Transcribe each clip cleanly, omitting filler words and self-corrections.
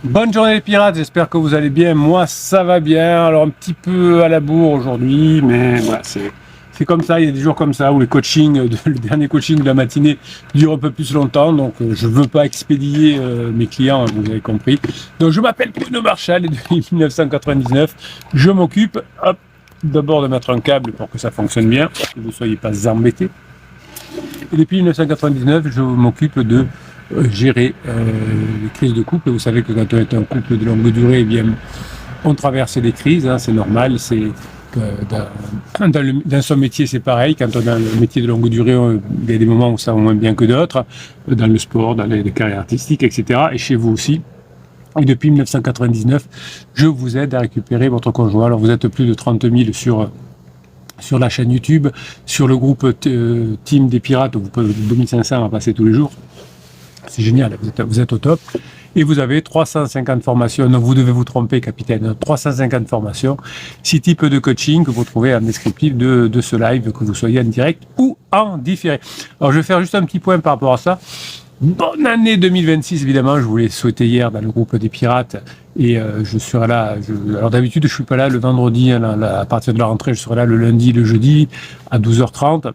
Bonne journée les pirates, j'espère que vous allez bien. Moi ça va bien, alors un petit peu à la bourre aujourd'hui, mais voilà, c'est comme ça, il y a des jours comme ça où le dernier coaching de la matinée dure un peu plus longtemps, donc je ne veux pas expédier mes clients, hein, vous avez compris. Donc je m'appelle Bruno Marchal et depuis 1999, je m'occupe d'abord de mettre un câble pour que ça fonctionne bien, pour que vous ne soyez pas embêtés. Et depuis 1999, je m'occupe de gérer les crises de couple. Vous savez que quand on est un couple de longue durée, eh bien, on traverse des crises, hein, c'est normal. C'est dans son métier, c'est pareil. Quand on a un métier de longue durée, il y a des moments où ça va moins bien que d'autres, dans le sport, dans les carrières artistiques, etc. Et chez vous aussi. Et depuis 1999, je vous aide à récupérer votre conjoint. Alors vous êtes plus de 30 000 sur la chaîne YouTube, sur le groupe Team des Pirates, où vous pouvez 2500 à passer tous les jours. C'est génial, vous êtes au top. Et vous avez 350 formations, non, vous devez vous tromper, capitaine, 350 formations, 6 types de coaching que vous trouvez en descriptif de ce live, que vous soyez en direct ou en différé. Alors, je vais faire juste un petit point par rapport à ça. Bonne année 2026, évidemment, je vous l'ai souhaité hier dans le groupe des Pirates, et je serai là, alors d'habitude, je ne suis pas là le vendredi, hein, à partir de la rentrée, je serai là le lundi, le jeudi, à 12h30.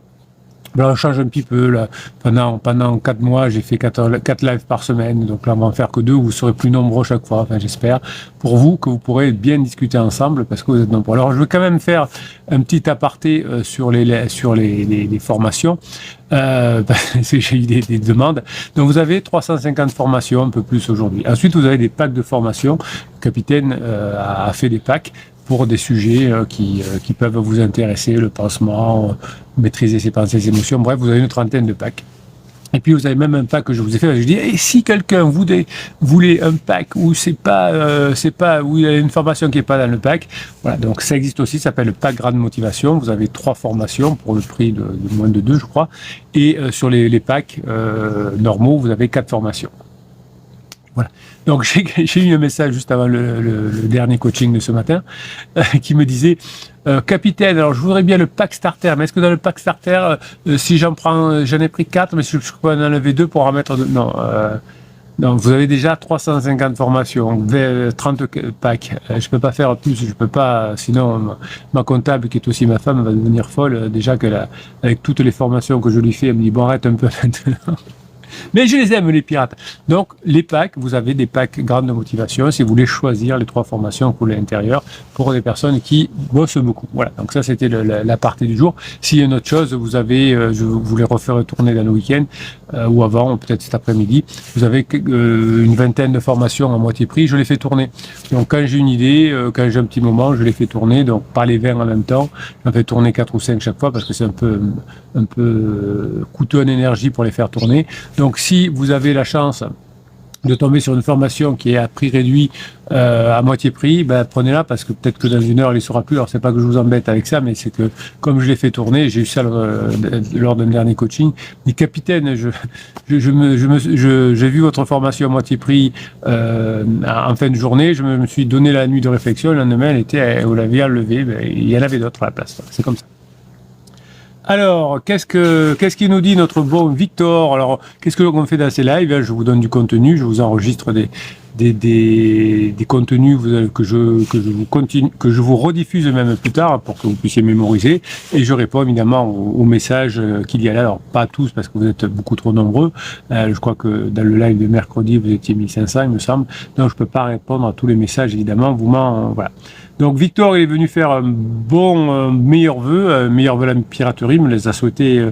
Là, on change un petit peu. Là. Pendant 4 mois, j'ai fait 4 lives par semaine. Donc là, on va en faire que 2. Vous serez plus nombreux chaque fois. Enfin, j'espère. Pour vous, que vous pourrez bien discuter ensemble parce que vous êtes nombreux. Alors, je vais quand même faire un petit aparté sur les formations. J'ai eu des demandes. Donc, vous avez 350 formations, un peu plus aujourd'hui. Ensuite, vous avez des packs de formation. Le capitaine a fait des packs pour des sujets qui peuvent vous intéresser, le pansement, maîtriser ses pensées, ses émotions. Bref, vous avez une trentaine de packs. Et puis vous avez même un pack que je vous ai fait. Je dis, et si quelqu'un voulait un pack où c'est pas où il y a une formation qui est pas dans le pack, voilà. Donc ça existe aussi. Ça s'appelle le pack grande motivation. Vous avez 3 formations pour le prix de moins de 2, je crois. Et sur les packs normaux, vous avez 4 formations. Voilà. Donc j'ai eu un message juste avant le dernier coaching de ce matin qui me disait capitaine, alors je voudrais bien le pack starter, mais est-ce que dans le pack starter, si j'en ai pris 4, mais je peux en enlever 2 pour en mettre 2? Non. Donc vous avez déjà 350 formations, 30 packs. Je peux pas faire plus, je peux pas, sinon ma comptable qui est aussi ma femme va devenir folle. Déjà avec toutes les formations que je lui fais, elle me dit bon arrête un peu maintenant. Mais je les aime, les pirates. Donc, les packs, vous avez des packs grande motivation si vous voulez choisir les 3 formations pour l'intérieur pour des personnes qui bossent beaucoup. Voilà, donc ça, c'était la partie du jour. S'il y a une autre chose, vous avez, je vous les referai tourner dans le week-end ou avant, peut-être cet après-midi, vous avez une vingtaine de formations à moitié prix, je les fais tourner. Donc, quand j'ai une idée, quand j'ai un petit moment, je les fais tourner, donc pas les 20 en même temps, j'en fais tourner 4 ou 5 chaque fois parce que c'est un peu coûteux en énergie pour les faire tourner. Donc, si vous avez la chance de tomber sur une formation qui est à prix réduit à moitié prix, ben, prenez-la parce que peut-être que dans une heure, elle ne sera plus. Alors, c'est pas que je vous embête avec ça, mais c'est que comme je l'ai fait tourner, j'ai eu ça lors d'un dernier coaching. Mais capitaine, j'ai vu votre formation à moitié prix en fin de journée. Je me suis donné la nuit de réflexion. Le lendemain, vous l'aviez enlevée. Ben, il y en avait d'autres à la place. C'est comme ça. Alors, qu'est-ce qu'il nous dit notre bon Victor? Alors, qu'est-ce que l'on fait dans ces lives? Je vous donne du contenu, je vous enregistre des contenus que je vous rediffuse même plus tard pour que vous puissiez mémoriser. Et je réponds évidemment aux messages qu'il y a là. Alors, pas tous parce que vous êtes beaucoup trop nombreux. Je crois que dans le live de mercredi, vous étiez 1500, il me semble. Donc, je peux pas répondre à tous les messages, évidemment. Voilà. Donc Victor, il est venu faire un meilleur vœu à la piraterie, me les a souhaités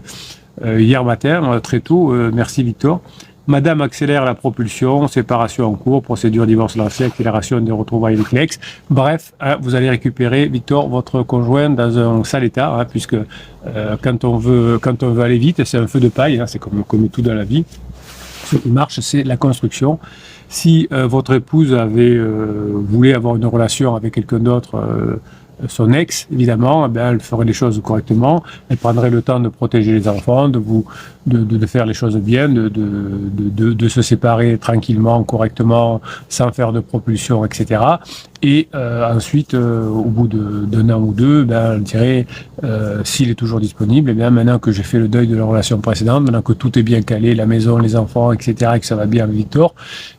hier matin, très tôt. Merci Victor. Madame accélère la propulsion, séparation en cours, procédure divorce lancée, accélération des retrouvailles avec l'ex. Bref, vous allez récupérer, Victor, votre conjoint dans un sale état, puisque quand on veut aller vite, c'est un feu de paille, c'est comme tout dans la vie. Ce qui marche, c'est la construction. Si votre épouse voulait avoir une relation avec quelqu'un d'autre son ex, évidemment, elle ferait les choses correctement, elle prendrait le temps de protéger les enfants, de faire les choses bien, de se séparer tranquillement, correctement, sans faire de propulsion, etc. Et ensuite, au bout d'un an ou deux, elle dirait, s'il est toujours disponible, maintenant que j'ai fait le deuil de la relation précédente, maintenant que tout est bien calé, la maison, les enfants, etc., et que ça va bien avec Victor,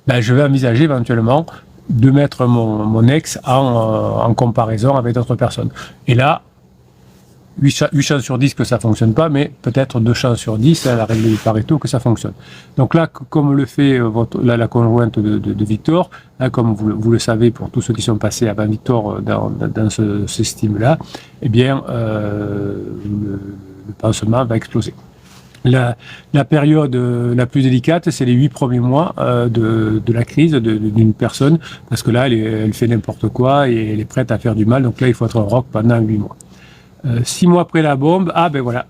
je vais envisager éventuellement de mettre mon ex en comparaison avec d'autres personnes. Et là, 8 chances sur 10 que ça ne fonctionne pas, mais peut-être 2 chances sur 10, la règle du Pareto, que ça fonctionne. Donc là, comme le fait la conjointe de Victor, comme vous le savez pour tous ceux qui sont passés avant Victor dans ce système-là, eh bien, le pansement va exploser. La période la plus délicate, c'est les 8 premiers mois de la crise d'une personne, parce que là, elle fait n'importe quoi et elle est prête à faire du mal. Donc là, il faut être en rock pendant 8 mois. 6 mois après la bombe, voilà.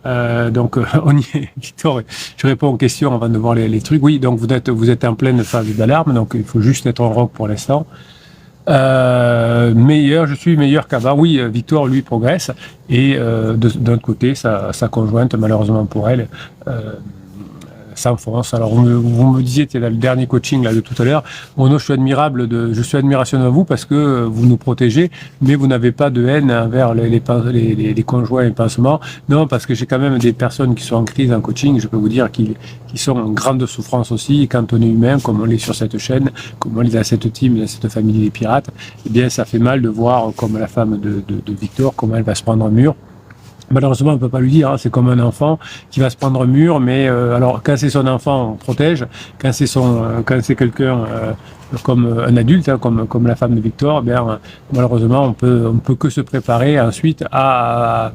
Donc on y est. Victor, je réponds aux questions avant de voir les trucs. Oui, donc vous êtes en pleine phase d'alarme, donc il faut juste être en rock pour l'instant. Je suis meilleur qu'avant. Oui, Victor, lui, progresse. Et d'un côté, sa conjointe, malheureusement pour elle, s'enfonce. Alors, vous me disiez, le dernier coaching là, de tout à l'heure, Bruno, je suis admiration de vous parce que vous nous protégez, mais vous n'avez pas de haine envers les conjoints et pansements. Non, parce que j'ai quand même des personnes qui sont en crise en coaching, je peux vous dire, qui sont en grande souffrance aussi. Et quand on est humain, comme on l'est sur cette chaîne, comme on est dans cette team, dans cette famille des pirates, eh bien, ça fait mal de voir comme la femme de Victor, comment elle va se prendre un mur. Malheureusement, on ne peut pas lui dire, c'est comme un enfant qui va se prendre un mur, mais alors quand c'est son enfant, on protège. Quand c'est quelqu'un comme un adulte, comme la femme de Victor, malheureusement, on peut que se préparer ensuite à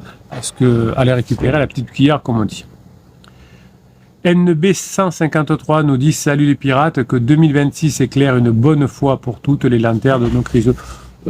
aller récupérer la petite cuillère, comme on dit. NB153 nous dit « Salut les pirates, que 2026 éclaire une bonne fois pour toutes les lanternes de nos crises ».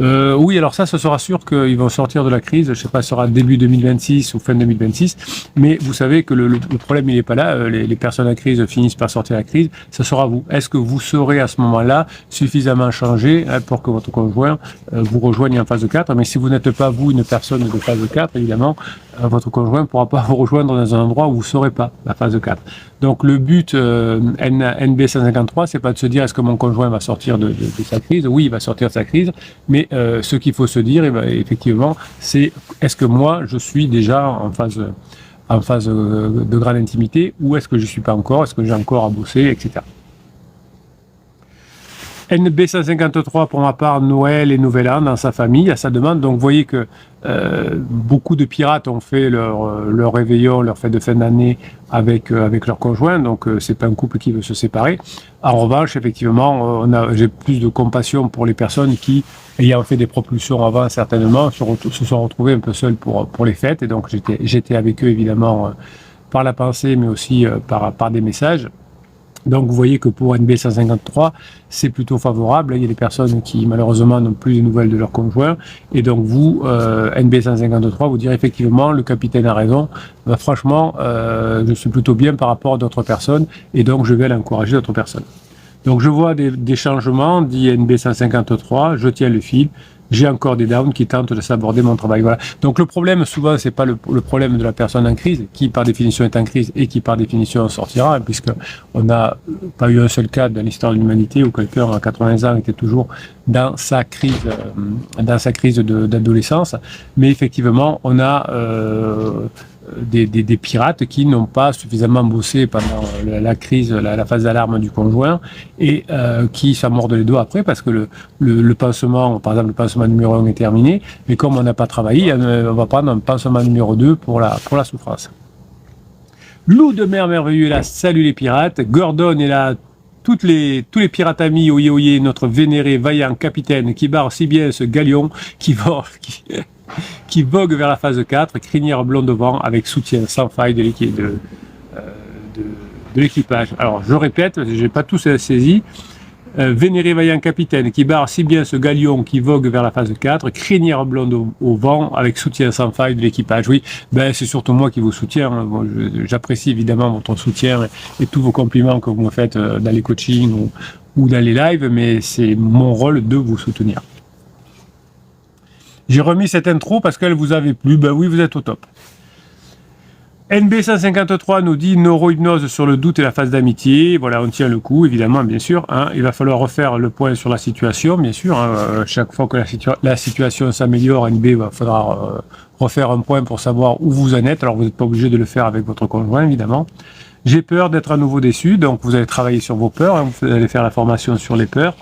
Oui, alors ça, ce sera sûr qu'ils vont sortir de la crise. Je ne sais pas, ce sera début 2026 ou fin 2026. Mais vous savez que le problème, il n'est pas là. Les personnes à crise finissent par sortir de la crise. Ce sera vous. Est-ce que vous serez à ce moment-là suffisamment changé pour que votre conjoint vous rejoigne en phase 4? Mais si vous n'êtes pas, vous, une personne de phase 4, évidemment, votre conjoint ne pourra pas vous rejoindre dans un endroit où vous ne serez pas, la phase 4. Donc le but NB153, c'est pas de se dire est-ce que mon conjoint va sortir de sa crise? Oui, il va sortir de sa crise, mais ce qu'il faut se dire, effectivement, c'est est-ce que moi, je suis déjà en phase de grande intimité, ou est-ce que je ne suis pas encore, est-ce que j'ai encore à bosser, etc. NB153, pour ma part, Noël et Nouvel An dans sa famille, à sa demande. Donc vous voyez que beaucoup de pirates ont fait leur réveillon, leur fête de fin d'année avec leur conjoint, donc c'est pas un couple qui veut se séparer. En revanche, effectivement, j'ai plus de compassion pour les personnes qui, ayant fait des propulsions avant, certainement, se sont retrouvées un peu seules pour les fêtes, et donc j'étais avec eux, évidemment, par la pensée, mais aussi par des messages. Donc vous voyez que pour NB153, c'est plutôt favorable. Il y a des personnes qui malheureusement n'ont plus de nouvelles de leur conjoint. Et donc vous, NB153, vous direz effectivement, le capitaine a raison. Franchement, je suis plutôt bien par rapport à d'autres personnes. Et donc je vais aller encourager d'autres personnes. Donc je vois des changements, dit NB153, je tiens le fil. J'ai encore des downs qui tentent de saborder mon travail. Voilà. Donc le problème, souvent, c'est pas le problème de la personne en crise, qui par définition est en crise et qui par définition en sortira, hein, puisque on n'a pas eu un seul cas dans l'histoire de l'humanité où quelqu'un à 80 ans était toujours dans sa crise d'adolescence. Mais effectivement, on a des pirates qui n'ont pas suffisamment bossé pendant la crise, la phase d'alarme du conjoint, et qui s'en mordent les doigts après, parce que le pansement, par exemple, le pansement numéro 1 est terminé, mais comme on n'a pas travaillé, on va prendre un pansement numéro 2 pour la souffrance. Loup de mer merveilleux est là, salut les pirates. Gordon est là, tous les pirates amis, oyez oyez, notre vénéré vaillant capitaine qui barre si bien ce galion qui vogue vers la phase 4, crinière blonde devant, avec soutien sans faille de l'équipage. Alors je répète, je n'ai pas tous saisi. Vénéré vaillant capitaine qui barre si bien ce galion qui vogue vers la phase 4, crinière blonde au vent, avec soutien sans faille de l'équipage. Oui, c'est surtout moi qui vous soutiens. Bon, j'apprécie évidemment votre soutien et tous vos compliments que vous me faites dans les coachings ou dans les lives, mais c'est mon rôle de vous soutenir. J'ai remis cette intro parce qu'elle vous avait plu. Ben oui, vous êtes au top. NB153 nous dit neurohypnose sur le doute et la phase d'amitié. Voilà, on tient le coup, évidemment, bien sûr. Hein. Il va falloir refaire le point sur la situation, bien sûr. Hein. Chaque fois que la situation s'améliore, NB, il faudra refaire un point pour savoir où vous en êtes. Alors, vous n'êtes pas obligé de le faire avec votre conjoint, évidemment. J'ai peur d'être à nouveau déçu, donc vous allez travailler sur vos peurs. Hein. Vous allez faire la formation sur les peurs.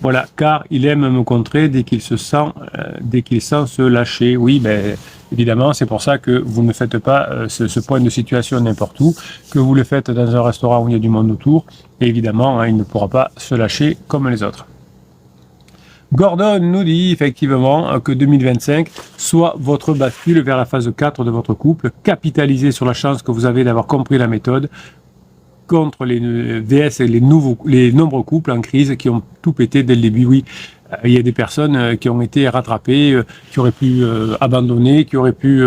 Voilà, car il aime me contrer dès qu'il sent se lâcher. Oui, ben évidemment, c'est pour ça que vous ne faites pas ce point de situation n'importe où, que vous le faites dans un restaurant où il y a du monde autour. Et évidemment, hein, il ne pourra pas se lâcher comme les autres. Gordon nous dit effectivement que 2025 soit votre bascule vers la phase 4 de votre couple. Capitalisez sur la chance que vous avez d'avoir compris la méthode contre les VS et les nombreux couples en crise qui ont tout pété dès le début. Oui, il y a des personnes qui ont été rattrapées, qui auraient pu abandonner, qui auraient pu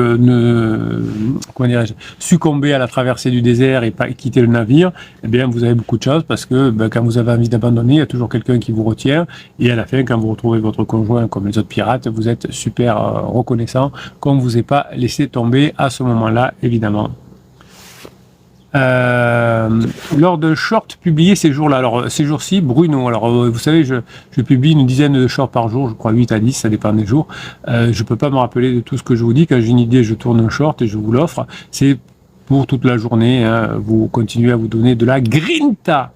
succomber à la traversée du désert et pas quitter le navire. Eh bien, vous avez beaucoup de chance parce que quand vous avez envie d'abandonner, il y a toujours quelqu'un qui vous retient. Et à la fin, quand vous retrouvez votre conjoint comme les autres pirates, vous êtes super reconnaissant qu'on ne vous ait pas laissé tomber à ce moment-là, évidemment. Lors d'un short publié ces jours-là, alors ces jours-ci, Bruno, alors vous savez, je publie une dizaine de shorts par jour, je crois 8 à 10, ça dépend des jours. Je peux pas me rappeler de tout ce que je vous dis. Quand j'ai une idée, je tourne un short et je vous l'offre. C'est pour toute la journée, hein, vous continuez à vous donner de la grinta.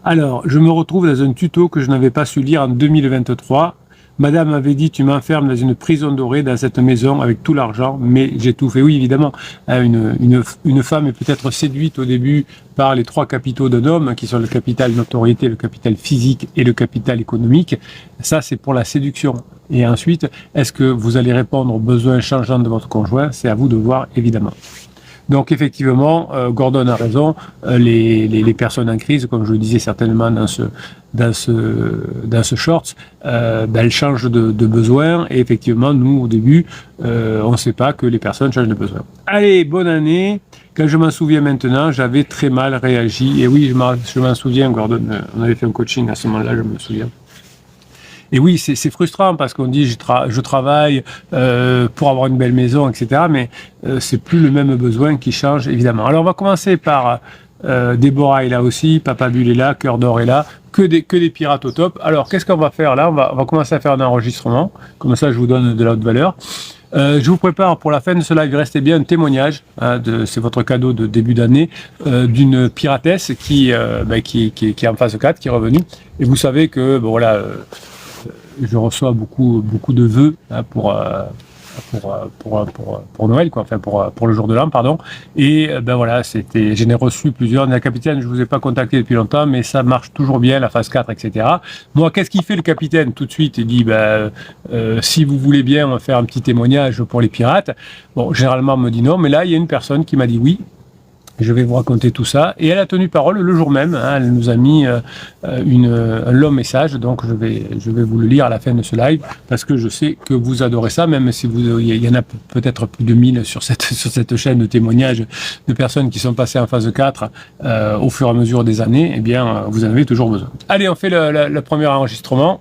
Alors, je me retrouve dans un tuto que je n'avais pas su lire en 2023. Madame m'avait dit, tu m'enfermes dans une prison dorée, dans cette maison, avec tout l'argent, mais j'ai tout fait. Oui, évidemment, une femme est peut-être séduite au début par les 3 capitaux d'un homme, qui sont le capital notoriété, le capital physique et le capital économique. Ça, c'est pour la séduction. Et ensuite, est-ce que vous allez répondre aux besoins changeants de votre conjoint? C'est à vous de voir, évidemment. Donc effectivement, Gordon a raison, les personnes en crise, comme je le disais certainement dans ce short, elles changent de besoin et effectivement, nous au début, on ne sait pas que les personnes changent de besoin. Allez, bonne année. Quand je m'en souviens maintenant, j'avais très mal réagi. Et oui, je m'en souviens, Gordon, on avait fait un coaching à ce moment-là, je me souviens. Et oui, c'est frustrant parce qu'on dit je travaille pour avoir une belle maison, etc. Mais c'est plus le même besoin qui change, évidemment. Alors on va commencer par Déborah est là aussi, Papa Bulle est là, Cœur d'Or est là, que des pirates au top. Alors qu'est-ce qu'on va faire là? On va commencer à faire un enregistrement, comme ça je vous donne de la haute valeur. Je vous prépare pour la fin de ce live, restez bien, un témoignage, hein, c'est votre cadeau de début d'année, d'une piratesse qui est en phase 4, qui est revenue. Et vous savez que, bon voilà, je reçois beaucoup de vœux hein, pour Noël, quoi, enfin pour le jour de l'an, pardon. Et voilà, j'en ai reçu plusieurs. La capitaine, je vous ai pas contacté depuis longtemps, mais ça marche toujours bien, la phase 4, etc. Moi, qu'est-ce qu'il fait le capitaine? Tout de suite, il dit, si vous voulez bien, on va faire un petit témoignage pour les pirates. Bon, généralement, on me dit non, mais là, il y a une personne qui m'a dit oui. Je vais vous raconter tout ça. Et elle a tenu parole le jour même. Hein, elle nous a mis un long message. Donc, je vais vous le lire à la fin de ce live parce que je sais que vous adorez ça, même si il y en a peut-être plus de 1000 sur cette chaîne de témoignages de personnes qui sont passées en phase 4 au fur et à mesure des années. Eh bien, vous en avez toujours besoin. Allez, on fait le premier enregistrement.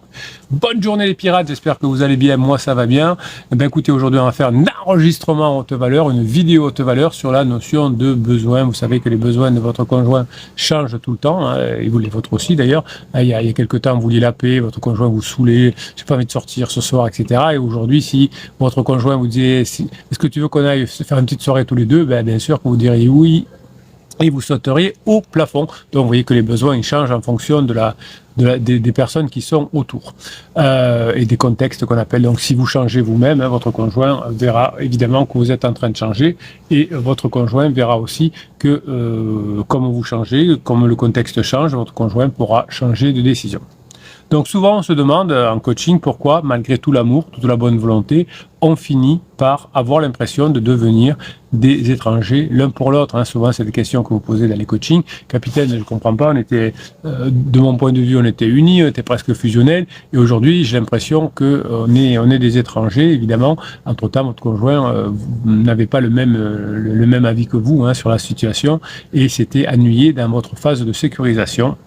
Bonne journée les pirates, j'espère que vous allez bien, moi ça va bien. Eh bien, écoutez, aujourd'hui on va faire un enregistrement haute valeur, une vidéo haute valeur sur la notion de besoin. Vous savez que les besoins de votre conjoint changent tout le temps, hein, et vous les vôtres aussi d'ailleurs. Il y a quelques temps, vous vouliez la paix, votre conjoint vous saoulait, j'ai pas envie de sortir ce soir, etc. Et aujourd'hui, si votre conjoint vous disait, est-ce que tu veux qu'on aille faire une petite soirée tous les deux, bien sûr que vous diriez oui. Et vous sauteriez au plafond. Donc vous voyez que les besoins ils changent en fonction des personnes qui sont autour et des contextes qu'on appelle. Donc si vous changez vous-même, hein, votre conjoint verra évidemment que vous êtes en train de changer et votre conjoint verra aussi que comme vous changez, comme le contexte change, votre conjoint pourra changer de décision. Donc souvent on se demande en coaching pourquoi, malgré tout l'amour, toute la bonne volonté, on finit par avoir l'impression de devenir des étrangers l'un pour l'autre. Hein. Souvent c'est des questions que vous posez dans les coachings. Capitaine, je ne comprends pas, on était, de mon point de vue, on était unis, on était presque fusionnels, et aujourd'hui j'ai l'impression qu'on est des étrangers, évidemment. Entre-temps, votre conjoint n'avait pas le même avis que vous hein, sur la situation, et s'était ennuyé dans votre phase de sécurisation.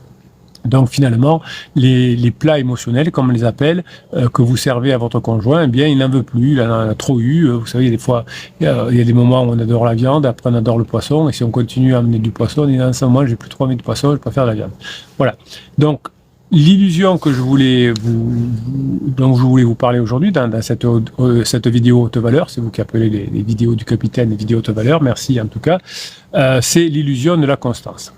Donc finalement, les plats émotionnels, comme on les appelle, que vous servez à votre conjoint, eh bien il n'en veut plus, il en a trop eu. Vous savez, des fois, il y a des moments où on adore la viande, après on adore le poisson, et si on continue à amener du poisson, on dit en ce moment, j'ai plus trop envie de poisson, je préfère la viande. Voilà. Donc l'illusion que dont je voulais vous parler aujourd'hui dans cette vidéo haute valeur, c'est vous qui appelez les vidéos du capitaine les vidéos haute valeur, merci en tout cas, c'est l'illusion de la constance.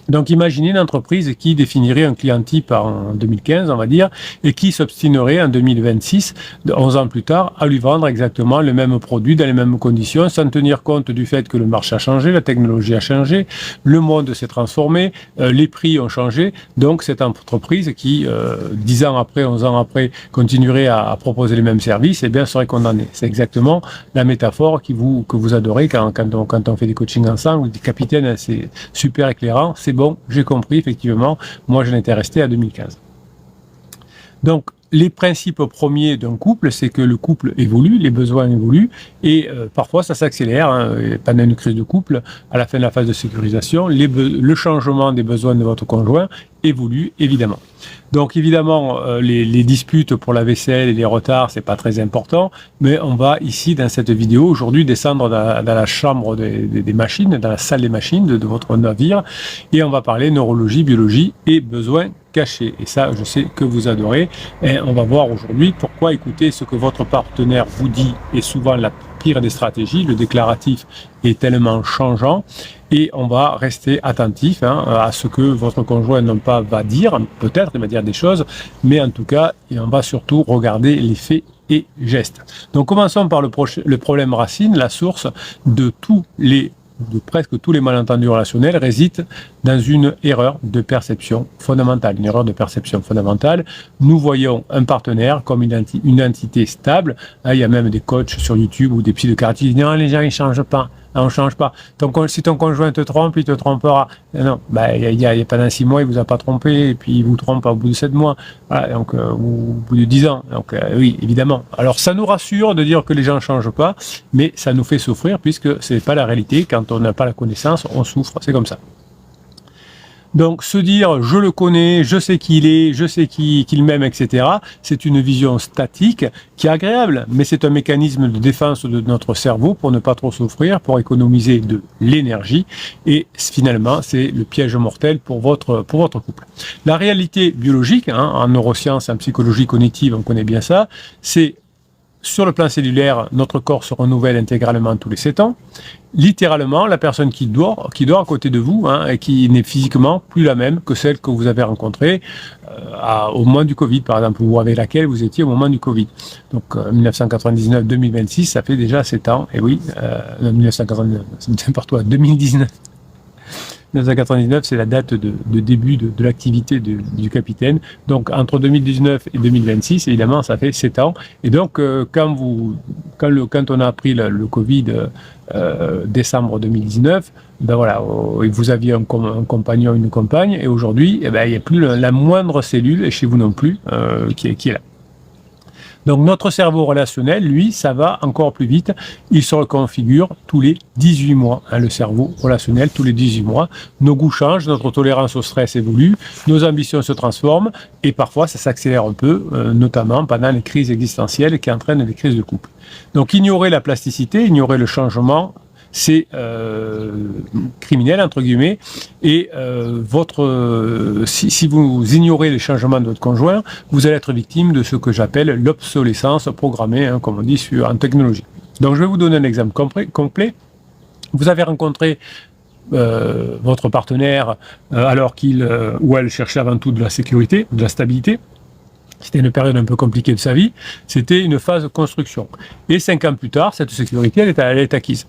Donc imaginez une entreprise qui définirait un client type en 2015, on va dire, et qui s'obstinerait en 2026, 11 ans plus tard, à lui vendre exactement le même produit dans les mêmes conditions, sans tenir compte du fait que le marché a changé, la technologie a changé, le monde s'est transformé, les prix ont changé. Donc cette entreprise qui, 10 ans après, 11 ans après, continuerait à proposer les mêmes services, eh bien serait condamnée. C'est exactement la métaphore que vous adorez quand on fait des coachings ensemble. Vous dites, capitaine, c'est super éclairant, c'est bon, j'ai compris, effectivement, moi je n'étais resté à 2015. Donc, les principes premiers d'un couple, c'est que le couple évolue, les besoins évoluent, et parfois ça s'accélère. Pendant une crise de couple, à la fin de la phase de sécurisation, le changement des besoins de votre conjoint évolue, évidemment. Donc évidemment, les disputes pour la vaisselle et les retards, c'est pas très important, mais on va ici, dans cette vidéo, aujourd'hui, descendre dans la chambre des machines, dans la salle des machines de votre navire, et on va parler neurologie, biologie et besoins cachés. Et ça, je sais que vous adorez. Et on va voir aujourd'hui pourquoi écouter ce que votre partenaire vous dit est souvent la pire des stratégies. Le déclaratif est tellement changeant. Et on va rester attentif à ce que votre conjoint non pas va dire, peut-être il va dire des choses, mais en tout cas, on va surtout regarder les faits et gestes. Donc commençons par le problème racine, la source de presque tous les malentendus relationnels réside dans une erreur de perception fondamentale. Une erreur de perception fondamentale. Nous voyons un partenaire comme une entité stable. Il y a même des coachs sur YouTube ou des psys de quartier qui disent non, les gens ils changent pas. On ne change pas. Si ton conjoint te trompe, il te trompera. Non, il y a pendant 6 mois, il vous a pas trompé, et puis il vous trompe au bout de 7 mois, voilà, donc, ou au bout de 10 ans. Donc oui, évidemment. Alors ça nous rassure de dire que les gens ne changent pas, mais ça nous fait souffrir puisque ce n'est pas la réalité. Quand on n'a pas la connaissance, on souffre. C'est comme ça. Donc se dire je le connais, je sais qui il est, je sais qu'il m'aime, etc. C'est une vision statique qui est agréable, mais c'est un mécanisme de défense de notre cerveau pour ne pas trop souffrir, pour économiser de l'énergie. Et finalement, c'est le piège mortel pour votre couple. La réalité biologique, en neurosciences, en psychologie cognitive, on connaît bien ça, c'est sur le plan cellulaire, notre corps se renouvelle intégralement tous les 7 ans. Littéralement, la personne qui dort à côté de vous et qui n'est physiquement plus la même que celle que vous avez rencontrée au moment du Covid, par exemple, ou avec laquelle vous étiez au moment du Covid. Donc 1999-2026, ça fait déjà 7 ans. Et oui, 1999, c'est n'importe quoi, 2019. 1999, c'est la date de début de l'activité du capitaine. Donc, entre 2019 et 2026, évidemment, ça fait 7 ans. Et donc, quand on a appris le Covid décembre 2019, ben voilà, vous aviez un compagnon, une compagne, et aujourd'hui, il n'y a plus la moindre cellule, et chez vous non plus, qui est là. Donc notre cerveau relationnel, lui, ça va encore plus vite. Il se reconfigure tous les 18 mois. Le cerveau relationnel, tous les 18 mois. Nos goûts changent, notre tolérance au stress évolue, nos ambitions se transforment et parfois ça s'accélère un peu, notamment pendant les crises existentielles qui entraînent les crises de couple. Donc ignorer la plasticité, ignorer le changement, c'est criminel, entre guillemets, et si vous ignorez les changements de votre conjoint, vous allez être victime de ce que j'appelle l'obsolescence programmée, comme on dit en technologie. Donc je vais vous donner un exemple complet. Vous avez rencontré votre partenaire alors qu'il ou elle cherchait avant tout de la sécurité, de la stabilité. C'était une période un peu compliquée de sa vie, c'était une phase de construction. Et 5 ans plus tard, cette sécurité, elle est acquise.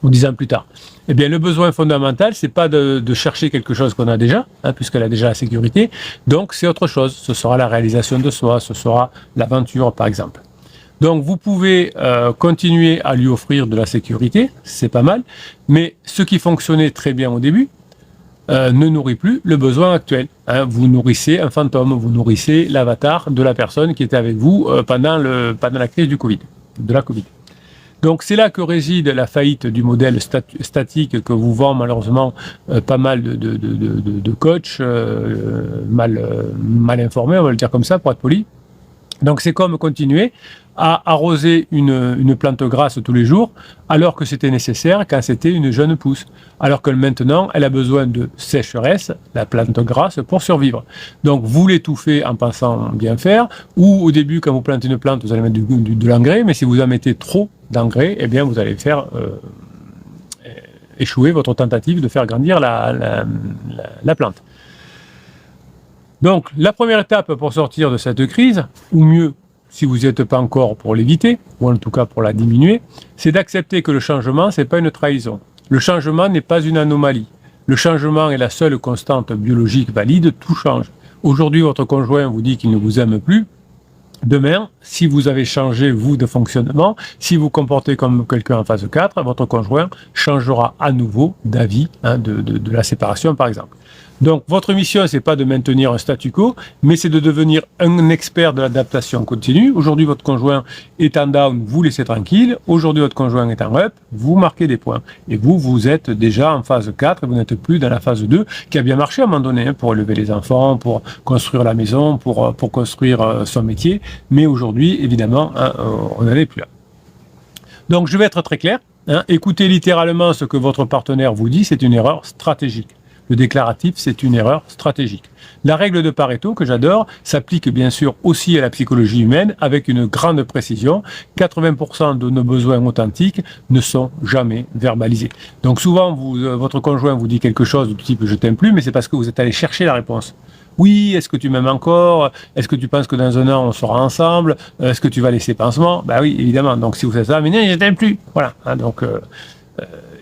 Ou 10 ans plus tard. Eh bien, le besoin fondamental, c'est pas de chercher quelque chose qu'on a déjà, puisqu'elle a déjà la sécurité. Donc, c'est autre chose. Ce sera la réalisation de soi, ce sera l'aventure, par exemple. Donc, vous pouvez continuer à lui offrir de la sécurité, c'est pas mal. Mais ce qui fonctionnait très bien au début ne nourrit plus le besoin actuel. Vous nourrissez un fantôme, vous nourrissez l'avatar de la personne qui était avec vous pendant la crise du Covid, de la Covid. Donc c'est là que réside la faillite du modèle statique que vous vend malheureusement pas mal de coachs mal informés, on va le dire comme ça pour être poli. Donc c'est comme continuer à arroser une plante grasse tous les jours, alors que c'était nécessaire quand c'était une jeune pousse. Alors que maintenant, elle a besoin de sécheresse, la plante grasse, pour survivre. Donc vous l'étouffez en pensant bien faire, ou au début, quand vous plantez une plante, vous allez mettre de l'engrais, mais si vous en mettez trop d'engrais, eh bien vous allez faire échouer votre tentative de faire grandir la plante. Donc, la première étape pour sortir de cette crise, ou mieux, si vous n'y êtes pas encore pour l'éviter, ou en tout cas pour la diminuer, c'est d'accepter que le changement, ce n'est pas une trahison. Le changement n'est pas une anomalie. Le changement est la seule constante biologique valide, tout change. Aujourd'hui, votre conjoint vous dit qu'il ne vous aime plus. Demain, si vous avez changé, vous, de fonctionnement, si vous comportez comme quelqu'un en phase 4, votre conjoint changera à nouveau d'avis de la séparation, par exemple. Donc, votre mission, c'est pas de maintenir un statu quo, mais c'est de devenir un expert de l'adaptation continue. Aujourd'hui, votre conjoint est en down, vous laissez tranquille. Aujourd'hui, votre conjoint est en up, vous marquez des points. Et vous êtes déjà en phase 4, et vous n'êtes plus dans la phase 2, qui a bien marché à un moment donné, pour élever les enfants, pour construire la maison, pour construire son métier. Mais aujourd'hui, évidemment, on n'en est plus là. Donc, je vais être très clair. Écoutez littéralement ce que votre partenaire vous dit, c'est une erreur stratégique. Le déclaratif, c'est une erreur stratégique. La règle de Pareto, que j'adore, s'applique bien sûr aussi à la psychologie humaine avec une grande précision. 80% de nos besoins authentiques ne sont jamais verbalisés. Donc souvent, votre conjoint vous dit quelque chose du type « je t'aime plus », mais c'est parce que vous êtes allé chercher la réponse. Oui, est-ce que tu m'aimes encore? Est-ce que tu penses que dans un an, on sera ensemble? Est-ce que tu vas laisser pansement? Ben oui, évidemment. Donc si vous faites ça, mais non, je t'aime plus. Voilà. Donc...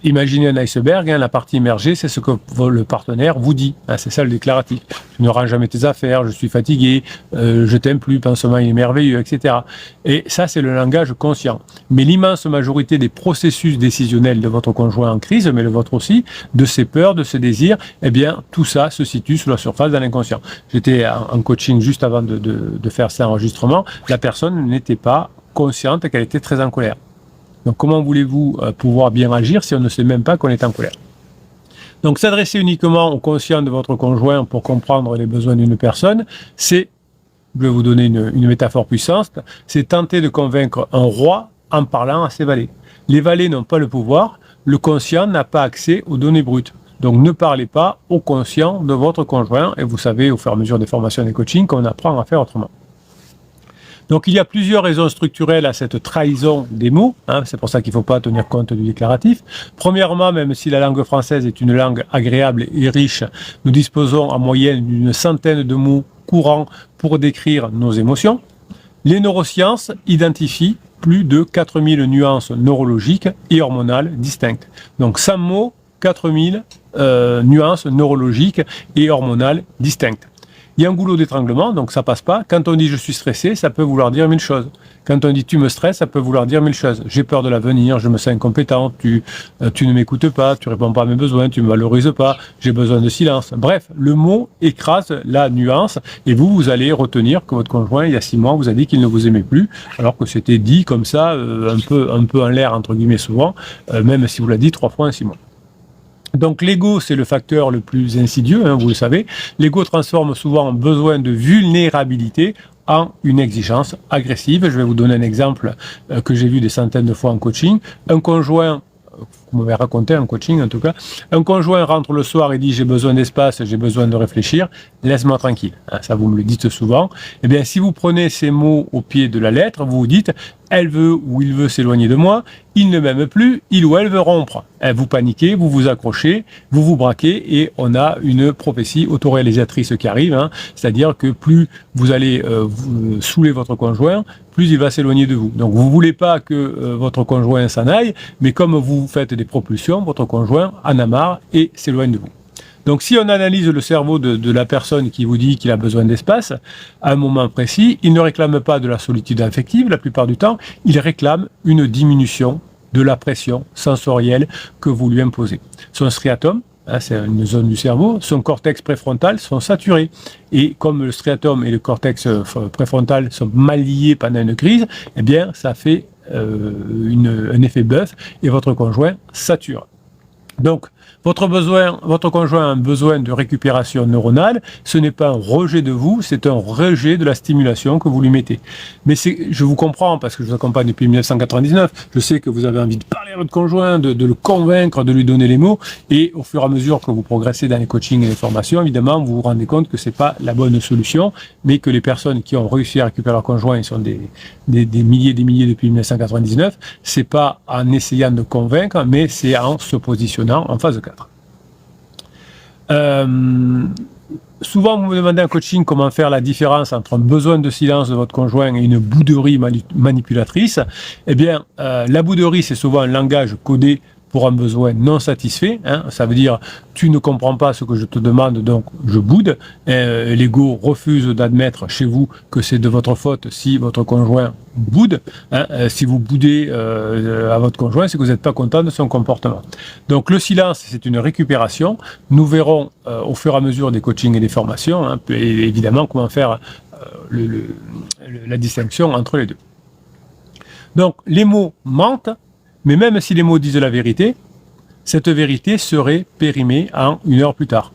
imaginez un iceberg, la partie immergée, c'est ce que le partenaire vous dit. C'est ça le déclaratif. Tu ne rends jamais tes affaires, je suis fatigué, je t'aime plus, pansement il est merveilleux, etc. Et ça, c'est le langage conscient. Mais l'immense majorité des processus décisionnels de votre conjoint en crise, mais le vôtre aussi, de ses peurs, de ses désirs, eh bien, tout ça se situe sous la surface dans l'inconscient. J'étais en coaching juste avant de faire cet enregistrement. La personne n'était pas consciente qu'elle était très en colère. Donc comment voulez-vous pouvoir bien agir si on ne sait même pas qu'on est en colère? Donc s'adresser uniquement au conscient de votre conjoint pour comprendre les besoins d'une personne, c'est, je vais vous donner une métaphore puissante, c'est tenter de convaincre un roi en parlant à ses valets. Les valets n'ont pas le pouvoir, le conscient n'a pas accès aux données brutes. Donc ne parlez pas au conscient de votre conjoint, et vous savez au fur et à mesure des formations et des coachings qu'on apprend à faire autrement. Donc il y a plusieurs raisons structurelles à cette trahison des mots, c'est pour ça qu'il ne faut pas tenir compte du déclaratif. Premièrement, même si la langue française est une langue agréable et riche, nous disposons en moyenne d'une centaine de mots courants pour décrire nos émotions. Les neurosciences identifient plus de 4000 nuances neurologiques et hormonales distinctes. Donc 100 mots, 4000 nuances neurologiques et hormonales distinctes. Il y a un goulot d'étranglement, donc ça passe pas. Quand on dit je suis stressé, ça peut vouloir dire 1000 choses. Quand on dit tu me stresses, ça peut vouloir dire 1000 choses. J'ai peur de l'avenir, je me sens incompétent, tu ne m'écoutes pas, tu réponds pas à mes besoins, tu me valorises pas, j'ai besoin de silence. Bref, le mot écrase la nuance et vous allez retenir que votre conjoint, il y a 6 mois, vous a dit qu'il ne vous aimait plus, alors que c'était dit comme ça, un peu en l'air, entre guillemets, souvent, même si vous l'avez dit 3 fois en 6 mois. Donc l'ego, c'est le facteur le plus insidieux, vous le savez. L'ego transforme souvent un besoin de vulnérabilité en une exigence agressive. Je vais vous donner un exemple que j'ai vu des centaines de fois en coaching. Un conjoint, vous m'avez raconté en coaching en tout cas, un conjoint rentre le soir et dit j'ai besoin d'espace, j'ai besoin de réfléchir, laisse-moi tranquille. Ça vous me le dites souvent. Eh bien si vous prenez ces mots au pied de la lettre, vous vous dites elle veut ou il veut s'éloigner de moi, il ne m'aime plus, il ou elle veut rompre. Vous paniquez, vous vous accrochez, vous vous braquez et on a une prophétie autoréalisatrice qui arrive, c'est-à-dire que plus vous allez saouler votre conjoint, plus il va s'éloigner de vous. Donc vous ne voulez pas que votre conjoint s'en aille, mais comme vous faites des propulsions, votre conjoint en a marre et s'éloigne de vous. Donc si on analyse le cerveau de la personne qui vous dit qu'il a besoin d'espace, à un moment précis, il ne réclame pas de la solitude affective, la plupart du temps, il réclame une diminution de la pression sensorielle que vous lui imposez. Son striatum, c'est une zone du cerveau, son cortex préfrontal sont saturés. Et comme le striatum et le cortex préfrontal sont mal liés pendant une crise, eh bien ça fait un effet bœuf et votre conjoint sature. Donc, votre conjoint a un besoin de récupération neuronale, ce n'est pas un rejet de vous, c'est un rejet de la stimulation que vous lui mettez. Mais je vous comprends, parce que je vous accompagne depuis 1999, je sais que vous avez envie de parler à votre conjoint, de le convaincre, de lui donner les mots, et au fur et à mesure que vous progressez dans les coachings et les formations, évidemment, vous vous rendez compte que c'est pas la bonne solution, mais que les personnes qui ont réussi à récupérer leur conjoint, ils sont des milliers depuis 1999, c'est pas en essayant de convaincre, mais c'est en se positionnant en phase 4. Souvent, vous me demandez en coaching comment faire la différence entre un besoin de silence de votre conjoint et une bouderie manipulatrice. Eh bien, la bouderie, c'est souvent un langage codé pour un besoin non satisfait. Ça veut dire, tu ne comprends pas ce que je te demande, donc je boude. L'ego refuse d'admettre chez vous que c'est de votre faute si votre conjoint boude. Si vous boudez à votre conjoint, c'est que vous n'êtes pas content de son comportement. Donc le silence, c'est une récupération. Nous verrons au fur et à mesure des coachings et des formations, et évidemment, comment faire la distinction entre les deux. Donc les mots mentent, mais même si les mots disent la vérité, cette vérité serait périmée en 1 heure plus tard.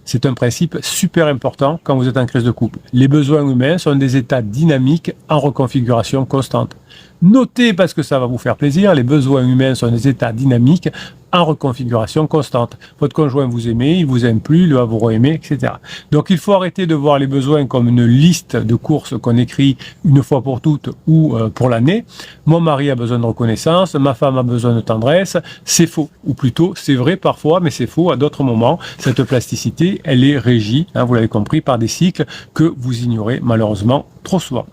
C'est un principe super important quand vous êtes en crise de couple. Les besoins humains sont des états dynamiques en reconfiguration constante. Notez, parce que ça va vous faire plaisir, les besoins humains sont des états dynamiques en reconfiguration constante. Votre conjoint vous aimait, il vous aime plus, il va vous re-aimer, etc. Donc il faut arrêter de voir les besoins comme une liste de courses qu'on écrit une fois pour toutes ou pour l'année. Mon mari a besoin de reconnaissance, ma femme a besoin de tendresse. C'est faux, ou plutôt c'est vrai parfois, mais c'est faux à d'autres moments. Cette plasticité, elle est régie, vous l'avez compris, par des cycles que vous ignorez malheureusement trop souvent.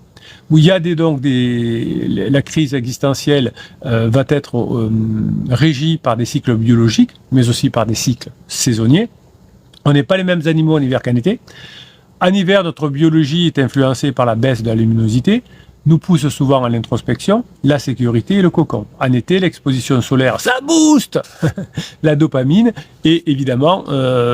Où il y a la crise existentielle va être régie par des cycles biologiques, mais aussi par des cycles saisonniers. On n'est pas les mêmes animaux en hiver qu'en été. En hiver, notre biologie est influencée par la baisse de la luminosité, nous pousse souvent à l'introspection, la sécurité et le cocon. En été, l'exposition solaire, ça booste la dopamine et évidemment,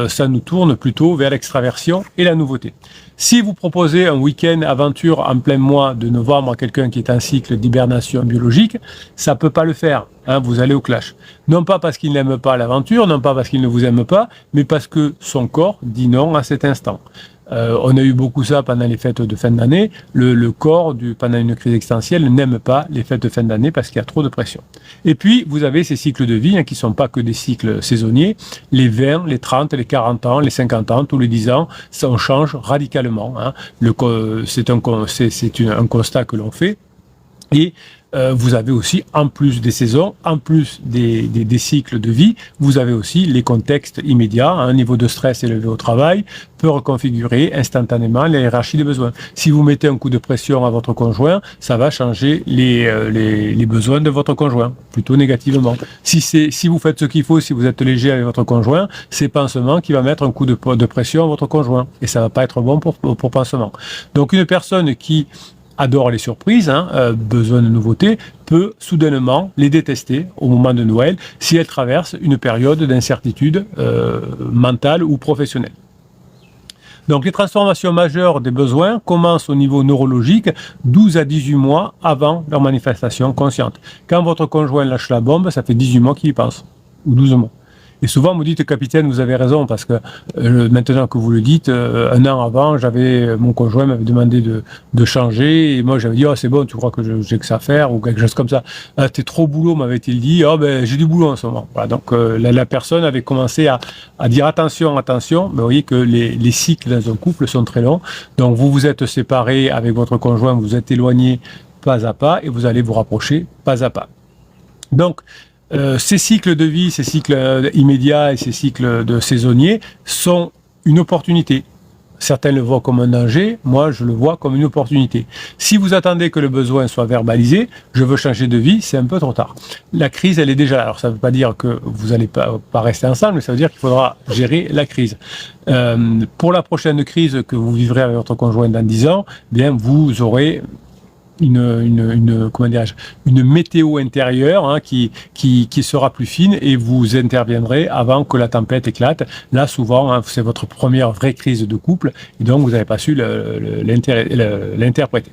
ça nous tourne plutôt vers l'extraversion et la nouveauté. Si vous proposez un week-end aventure en plein mois de novembre à quelqu'un qui est en cycle d'hibernation biologique, ça peut pas le faire. Vous allez au clash. Non pas parce qu'il n'aime pas l'aventure, non pas parce qu'il ne vous aime pas, mais parce que son corps dit non à cet instant. On a eu beaucoup ça pendant les fêtes de fin d'année. Le corps, pendant une crise existentielle, n'aime pas les fêtes de fin d'année parce qu'il y a trop de pression. Et puis, vous avez ces cycles de vie qui ne sont pas que des cycles saisonniers. Les 20, les 30, les 40 ans, les 50 ans, tous les 10 ans, ça on change radicalement. C'est un constat que l'on fait. Et vous avez aussi, en plus des saisons, en plus des cycles de vie, vous avez aussi les contextes immédiats. Un niveau de stress élevé au travail peut reconfigurer instantanément la hiérarchie des besoins. Si vous mettez un coup de pression à votre conjoint, ça va changer les besoins de votre conjoint, plutôt négativement. Si vous faites ce qu'il faut, si vous êtes léger avec votre conjoint, c'est pansement qui va mettre un coup de pression à votre conjoint. Et ça va pas être bon pour pansement. Donc une personne qui adore les surprises, besoin de nouveautés, peut soudainement les détester au moment de Noël si elle traverse une période d'incertitude mentale ou professionnelle. Donc les transformations majeures des besoins commencent au niveau neurologique 12 à 18 mois avant leur manifestation consciente. Quand votre conjoint lâche la bombe, ça fait 18 mois qu'il y pense, ou 12 mois. Et souvent, vous me dites, capitaine, vous avez raison, parce que maintenant que vous le dites, 1 an avant, mon conjoint m'avait demandé de changer, et moi j'avais dit, c'est bon, tu crois que j'ai que ça à faire, ou quelque chose comme ça. T'es trop boulot, m'avait-il dit, j'ai du boulot en ce moment. Voilà, donc la personne avait commencé à dire attention, mais vous voyez que les cycles dans un couple sont très longs. Donc vous vous êtes séparés avec votre conjoint, vous vous êtes éloignés pas à pas, et vous allez vous rapprocher pas à pas. Donc, ces cycles de vie, ces cycles immédiats et ces cycles de saisonniers sont une opportunité. Certains le voient comme un danger, moi je le vois comme une opportunité. Si vous attendez que le besoin soit verbalisé, je veux changer de vie, c'est un peu trop tard. La crise, elle est déjà là. Alors ça ne veut pas dire que vous n'allez pas rester ensemble, mais ça veut dire qu'il faudra gérer la crise. Pour la prochaine crise que vous vivrez avec votre conjoint dans 10 ans, bien vous aurez une météo intérieure qui sera plus fine et vous interviendrez avant que la tempête éclate. Là, souvent, c'est votre première vraie crise de couple et donc vous n'avez pas su l'interpréter.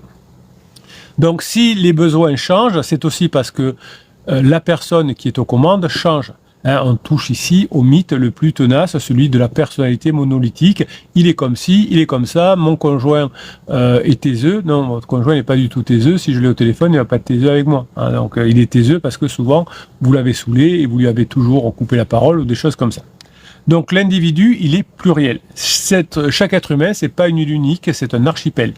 Donc si les besoins changent, c'est aussi parce que la personne qui est aux commandes change. On touche ici au mythe le plus tenace, celui de la personnalité monolithique. Il est comme ci, il est comme ça, mon conjoint est taiseux. Non, votre conjoint n'est pas du tout taiseux. Si je l'ai au téléphone, il ne va pas être taiseux avec moi. Donc il est taiseux parce que souvent, vous l'avez saoulé et vous lui avez toujours coupé la parole ou des choses comme ça. Donc l'individu, il est pluriel. Chaque être humain, c'est pas une île unique, c'est un archipel.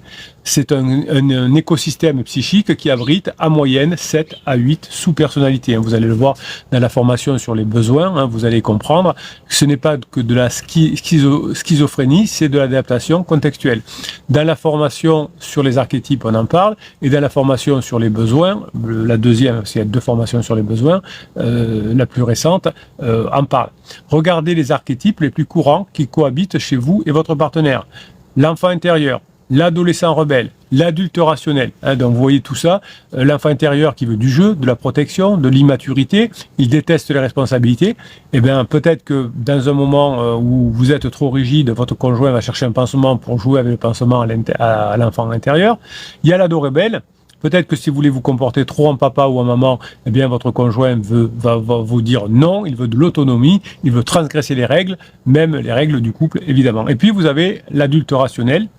C'est un écosystème psychique qui abrite en moyenne 7 à 8 sous-personnalités. Vous allez le voir dans la formation sur les besoins, vous allez comprendre que ce n'est pas que de la schizophrénie, c'est de l'adaptation contextuelle. Dans la formation sur les archétypes, on en parle, et dans la formation sur les besoins, la deuxième, parce qu'il y a 2 formations sur les besoins, la plus récente, en parle. Regardez les archétypes les plus courants qui cohabitent chez vous et votre partenaire. L'enfant intérieur, l'adolescent rebelle, l'adulte rationnel. Donc vous voyez tout ça, l'enfant intérieur qui veut du jeu, de la protection, de l'immaturité, il déteste les responsabilités. Eh bien peut-être que dans un moment où vous êtes trop rigide, votre conjoint va chercher un pansement pour jouer avec le pansement à l'enfant intérieur. Il y a l'ado rebelle. Peut-être que si vous voulez vous comporter trop en papa ou en maman, eh bien votre conjoint va vous dire non, il veut de l'autonomie, il veut transgresser les règles, même les règles du couple évidemment. Et puis vous avez l'adulte rationnel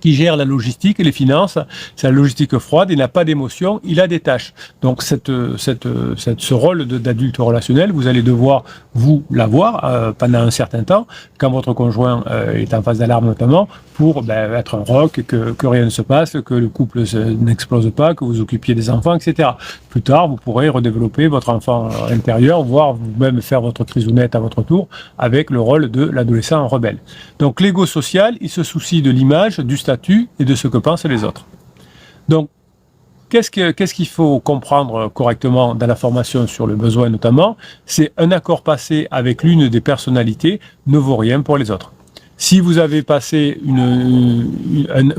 qui gère la logistique et les finances. C'est la logistique froide, il n'a pas d'émotion, il a des tâches. Donc ce rôle d'adulte relationnel, vous allez devoir vous l'avoir pendant un certain temps, quand votre conjoint est en phase d'alarme notamment, pour être un roc, que rien ne se passe, que le couple n'explose pas, que vous occupiez des enfants, etc. Plus tard, vous pourrez redévelopper votre enfant intérieur, voire vous-même faire votre crisounette à votre tour, avec le rôle de l'adolescent rebelle. Donc l'ego social, il se soucie de l'image, du statut et de ce que pensent les autres. Donc, qu'est-ce qu'il faut comprendre correctement dans la formation sur le besoin notamment? C'est un accord passé avec l'une des personnalités ne vaut rien pour les autres. Si vous avez passé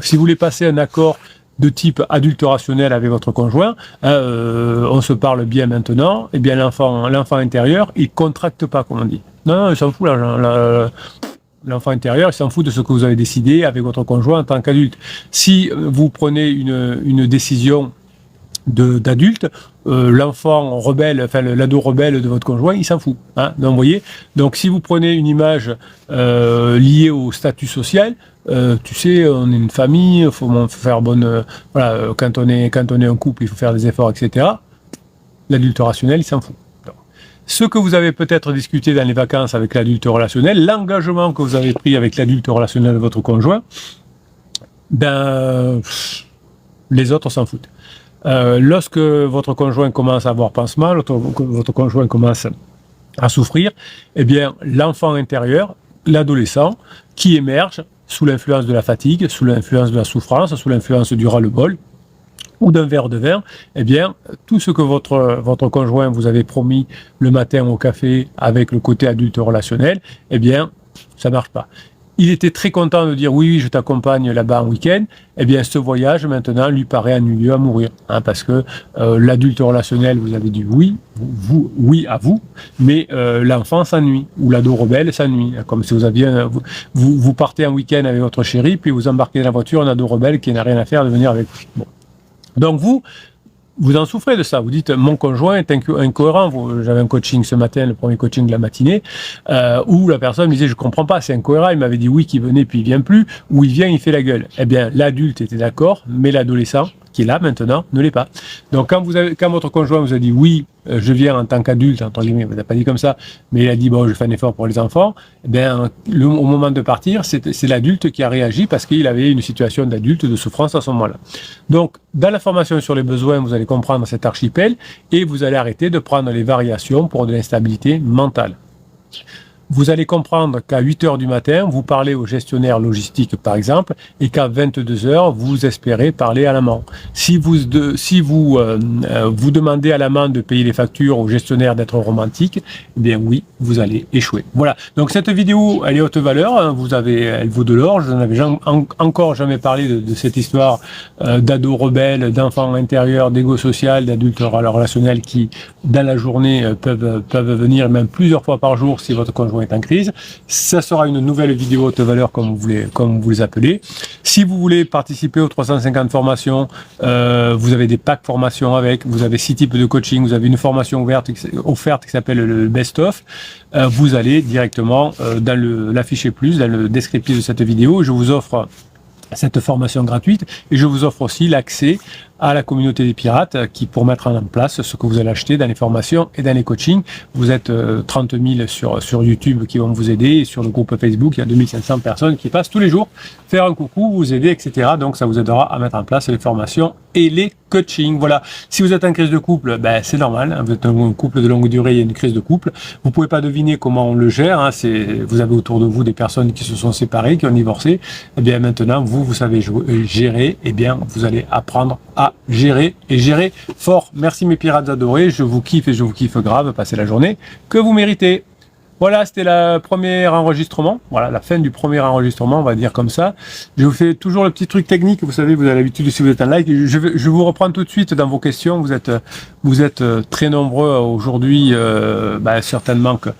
si vous voulez passer un accord de type adulte rationnel avec votre conjoint, on se parle bien maintenant, eh bien l'enfant intérieur, il contracte pas, comme on dit. Non, il s'en fout l'enfant intérieur, il s'en fout de ce que vous avez décidé avec votre conjoint en tant qu'adulte. Si vous prenez une décision d'adulte, l'enfant rebelle, enfin l'ado rebelle de votre conjoint, il s'en fout. Donc vous voyez, donc si vous prenez une image liée au statut social, tu sais, on est une famille, il faut faire voilà, quand on est un couple, il faut faire des efforts, etc. L'adulte rationnel, il s'en fout. Ce que vous avez peut-être discuté dans les vacances avec l'adulte relationnel, l'engagement que vous avez pris avec l'adulte relationnel de votre conjoint, les autres s'en foutent. Lorsque votre conjoint commence à avoir pansement, votre conjoint commence à souffrir, eh bien, l'enfant intérieur, l'adolescent, qui émerge sous l'influence de la fatigue, sous l'influence de la souffrance, sous l'influence du ras-le-bol, ou d'un verre de vin, eh bien, tout ce que votre conjoint vous avait promis le matin au café avec le côté adulte relationnel, eh bien, ça marche pas. Il était très content de dire oui, je t'accompagne là-bas en week-end. Eh bien, ce voyage, maintenant, lui paraît ennuyeux à mourir. Parce que l'adulte relationnel, vous avez dit oui, oui à vous, mais l'enfant s'ennuie, ou l'ado rebelle s'ennuie. Comme si vous aviez vous partez en week-end avec votre chérie, puis vous embarquez dans la voiture, un ado rebelle qui n'a rien à faire de venir avec vous. Bon. Donc vous en souffrez de ça. Vous dites, mon conjoint est incohérent. J'avais un coaching ce matin, le premier coaching de la matinée, où la personne me disait, je comprends pas, c'est incohérent. Il m'avait dit oui qu'il venait, puis il vient plus. Ou il vient, il fait la gueule. Eh bien, l'adulte était d'accord, mais l'adolescent, qui est là maintenant, ne l'est pas. Donc quand votre conjoint vous a dit oui, je viens en tant qu'adulte, entre guillemets, vous n'avez pas dit comme ça, mais il a dit bon, je fais un effort pour les enfants, eh bien, au moment de partir, c'est l'adulte qui a réagi parce qu'il avait une situation d'adulte de souffrance à ce moment-là. Donc, dans la formation sur les besoins, vous allez comprendre cet archipel et vous allez arrêter de prendre les variations pour de l'instabilité mentale. Vous allez comprendre qu'à 8h du matin, vous parlez au gestionnaire logistique, par exemple, et qu'à 22h, vous espérez parler à l'amant. Si vous demandez à l'amant de payer les factures, au gestionnaire d'être romantique, eh bien oui, vous allez échouer. Voilà. Donc cette vidéo, elle est haute valeur, elle vaut de l'or. Je n'en avais encore jamais parlé de cette histoire d'ados rebelles, d'enfants intérieurs, d'égo social, d'adultes relationnels qui, dans la journée, peuvent venir même plusieurs fois par jour si votre conjoint est en crise. Ça sera une nouvelle vidéo haute valeur comme vous les appelez. Si vous voulez participer aux 350 formations, vous avez des packs formation avec, vous avez 6 types de coaching, vous avez une formation offerte qui s'appelle le Best of. Vous allez directement dans l'affiché plus, dans le descriptif de cette vidéo. Je vous offre cette formation gratuite et je vous offre aussi l'accès à la communauté des pirates qui, pour mettre en place ce que vous allez acheter dans les formations et dans les coachings, vous êtes 30 000 sur YouTube qui vont vous aider, et sur le groupe Facebook, il y a 2500 personnes qui passent tous les jours faire un coucou, vous aider, etc. Donc ça vous aidera à mettre en place les formations et les coachings. Voilà. Si vous êtes en crise de couple, ben, c'est normal, hein, vous êtes un couple de longue durée, il y a une crise de couple. Vous pouvez pas deviner comment on le gère, hein, vous avez autour de vous des personnes qui se sont séparées, qui ont divorcé. Et bien maintenant, vous savez gérer, et bien vous allez apprendre à gérer et gérer fort. Merci mes pirates adorés, je vous kiffe et je vous kiffe grave. Passez la journée que vous méritez. Voilà, c'était le premier enregistrement. Voilà, la fin du premier enregistrement, on va dire comme ça. Je vous fais toujours le petit truc technique. Vous savez, vous avez l'habitude, si vous êtes en like, je vous reprends tout de suite dans vos questions. Vous êtes très nombreux aujourd'hui, certainement que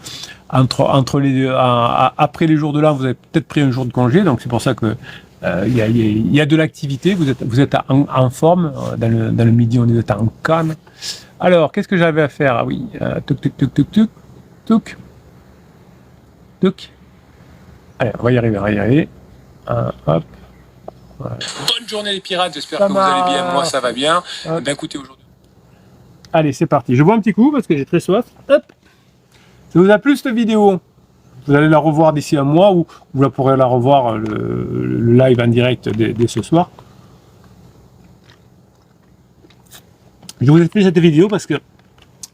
entre les deux, après les jours de l'an, vous avez peut-être pris un jour de congé, donc c'est pour ça que il y a de l'activité. Vous êtes en forme. Dans le midi, on est en canne. Alors, qu'est-ce que j'avais à faire? Ah oui, Allez, on va y arriver. Hop. Voilà. Bonne journée les pirates, j'espère que vous allez bien. Moi, ça va bien. Ben, écoutez, aujourd'hui. Allez, c'est parti. Je bois un petit coup parce que j'ai très soif. Hop. Ça vous a plu cette vidéo? Vous allez la revoir d'ici un mois ou vous pourrez la revoir le live en direct dès ce soir. Je vous ai fait cette vidéo parce que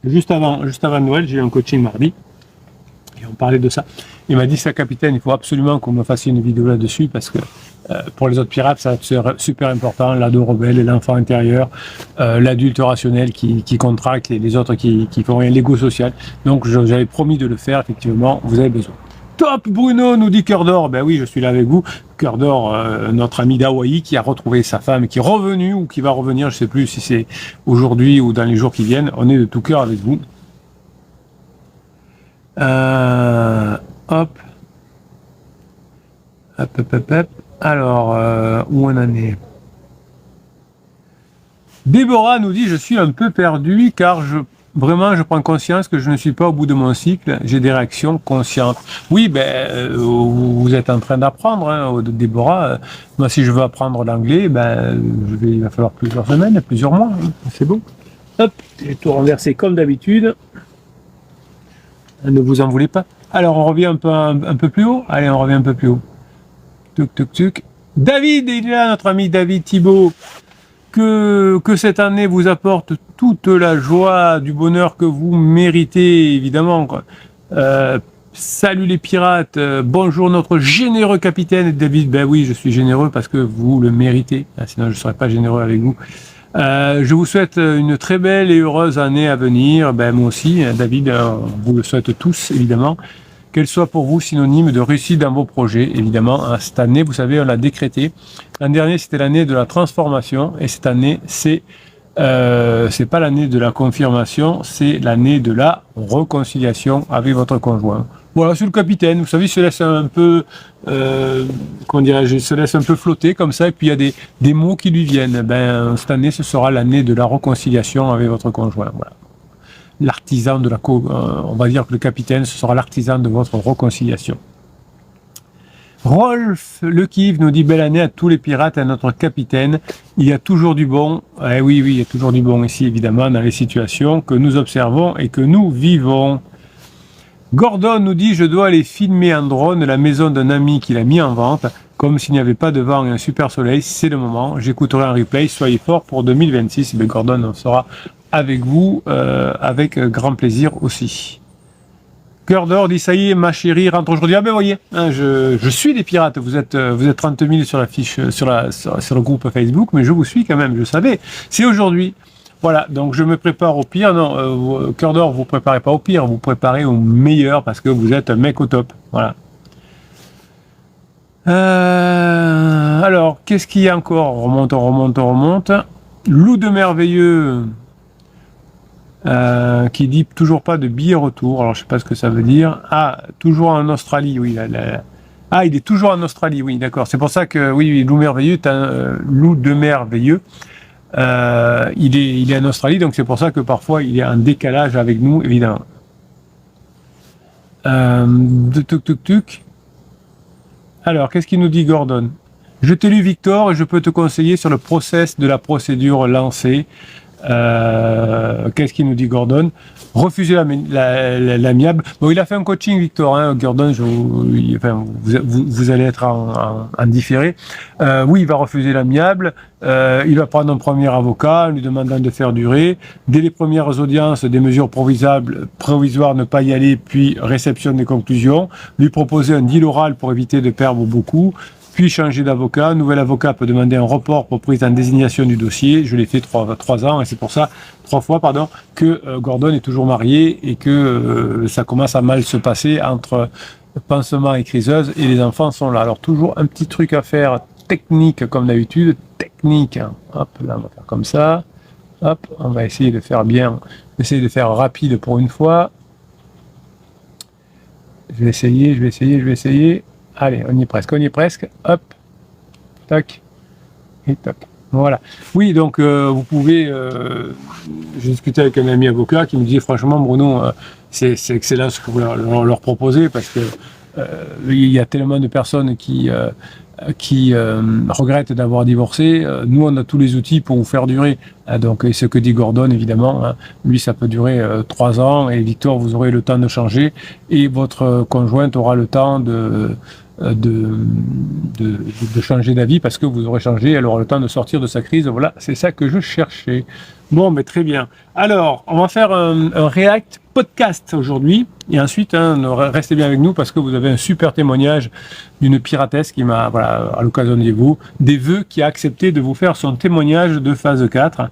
juste avant Noël, j'ai eu un coaching mardi et on parlait de ça. Il m'a dit, ça capitaine, il faut absolument qu'on me fasse une vidéo là-dessus parce que pour les autres pirates, ça c'est super important, l'ado rebelle, l'enfant intérieur, l'adulte rationnel qui contracte et les autres qui font rien, l'ego social. Donc j'avais promis de le faire, effectivement, vous avez besoin. Top Bruno, nous dit Cœur d'Or. Ben oui, je suis là avec vous. Cœur d'Or, notre ami d'Hawaï qui a retrouvé sa femme, qui est revenue ou qui va revenir, je ne sais plus si c'est aujourd'hui ou dans les jours qui viennent. On est de tout cœur avec vous. Hop. Alors, où on en est? Déborah nous dit, je suis un peu perdu car vraiment, je prends conscience que je ne suis pas au bout de mon cycle, j'ai des réactions conscientes. Oui, vous êtes en train d'apprendre, hein, Déborah. Moi, si je veux apprendre l'anglais, il va falloir plusieurs semaines, plusieurs mois. Hein, c'est bon. Hop, j'ai tout renversé comme d'habitude. Ne vous en voulez pas. Alors, on revient un peu plus haut. Allez, on revient un peu plus haut. Tuc. David, il est là, notre ami David Thibault. Que cette année vous apporte toute la joie, du bonheur que vous méritez, évidemment. Salut les pirates, bonjour notre généreux capitaine David. Ben oui, je suis généreux parce que vous le méritez, sinon je ne serais pas généreux avec vous. Je vous souhaite une très belle et heureuse année à venir. Ben moi aussi, David, on vous le souhaite tous, évidemment. Qu'elle soit pour vous synonyme de réussite dans vos projets, évidemment. Cette année, vous savez, on l'a décrété. L'an dernier, c'était l'année de la transformation, et cette année, c'est pas l'année de la confirmation, c'est l'année de la réconciliation avec votre conjoint. Voilà, c'est le capitaine. Vous savez, il se laisse un peu, se laisse un peu flotter comme ça, et puis il y a des mots qui lui viennent. Cette année, ce sera l'année de la réconciliation avec votre conjoint. Voilà. L'artisan de on va dire que le capitaine, ce sera l'artisan de votre réconciliation. Rolf Le Kiv nous dit belle année à tous les pirates et à notre capitaine. Il y a toujours du bon. Eh oui, il y a toujours du bon ici, évidemment, dans les situations que nous observons et que nous vivons. Gordon nous dit je dois aller filmer en drone la maison d'un ami qu'il a mis en vente. Comme s'il n'y avait pas de vent et un super soleil, c'est le moment. J'écouterai un replay. Soyez forts pour 2026. Mais Gordon, on sera avec vous, avec grand plaisir aussi. Cœur d'Or dit ça y est, ma chérie rentre aujourd'hui. Ah ben voyez, hein, je suis les pirates. Vous êtes 30 000 sur la fiche, sur le groupe Facebook, mais je vous suis quand même. Je savais. C'est aujourd'hui. Voilà. Donc je me prépare au pire. Non, Cœur d'Or, vous préparez pas au pire, vous préparez au meilleur parce que vous êtes un mec au top. Voilà. Alors, qu'est-ce qu'il y a encore? On remonte. Loup de merveilleux. Qui dit toujours pas de billet retour. Alors je sais pas ce que ça veut dire. Ah, toujours en Australie, oui. Ah, il est toujours en Australie, oui, d'accord. C'est pour ça que, oui, Loup Merveilleux, Loup de Merveilleux, il est en Australie, donc c'est pour ça que parfois il est en décalage avec nous, évidemment. Tuc. Alors, qu'est-ce qu'il nous dit Gordon? Je t'ai lu Victor et je peux te conseiller sur le process de la procédure lancée. Qu'est-ce qu'il nous dit Gordon? Refuser l'amiable. Bon, il a fait un coaching, Victor, hein, Gordon, vous allez être en différé. Oui, il va refuser l'amiable. Il va prendre un premier avocat en lui demandant de faire durer. Dès les premières audiences, des mesures provisoires, ne pas y aller, puis réception des conclusions. Lui proposer un deal oral pour éviter de perdre beaucoup. Puis changer d'avocat. Nouvel avocat peut demander un report pour prise en désignation du dossier. Je l'ai fait 3 ans et c'est pour ça, 3 fois, pardon, que Gordon est toujours marié et que ça commence à mal se passer entre pansement et criseuse et les enfants sont là. Alors toujours un petit truc à faire technique comme d'habitude. Technique, hein. Hop, là on va faire comme ça. Hop, on va essayer de faire bien, essayer de faire rapide pour une fois. Je vais essayer. Allez, on y est presque. Hop, tac, et tac. Voilà. Oui, donc vous pouvez. J'ai discuté avec un ami avocat qui me disait franchement, Bruno, c'est excellent ce que vous leur proposez parce que il y a tellement de personnes qui regrettent d'avoir divorcé. Nous, on a tous les outils pour vous faire durer. Donc, et ce que dit Gordon, évidemment, hein, lui, ça peut durer 3 ans et Victor, vous aurez le temps de changer et votre conjointe aura le temps de changer d'avis parce que vous aurez changé, elle aura le temps de sortir de sa crise. Voilà, c'est ça que je cherchais. Bon, mais très bien. Alors, on va faire un React podcast aujourd'hui et ensuite, restez bien avec nous parce que vous avez un super témoignage d'une piratesse qui m'a, voilà, à l'occasion des vœux, qui a accepté de vous faire son témoignage de phase 4.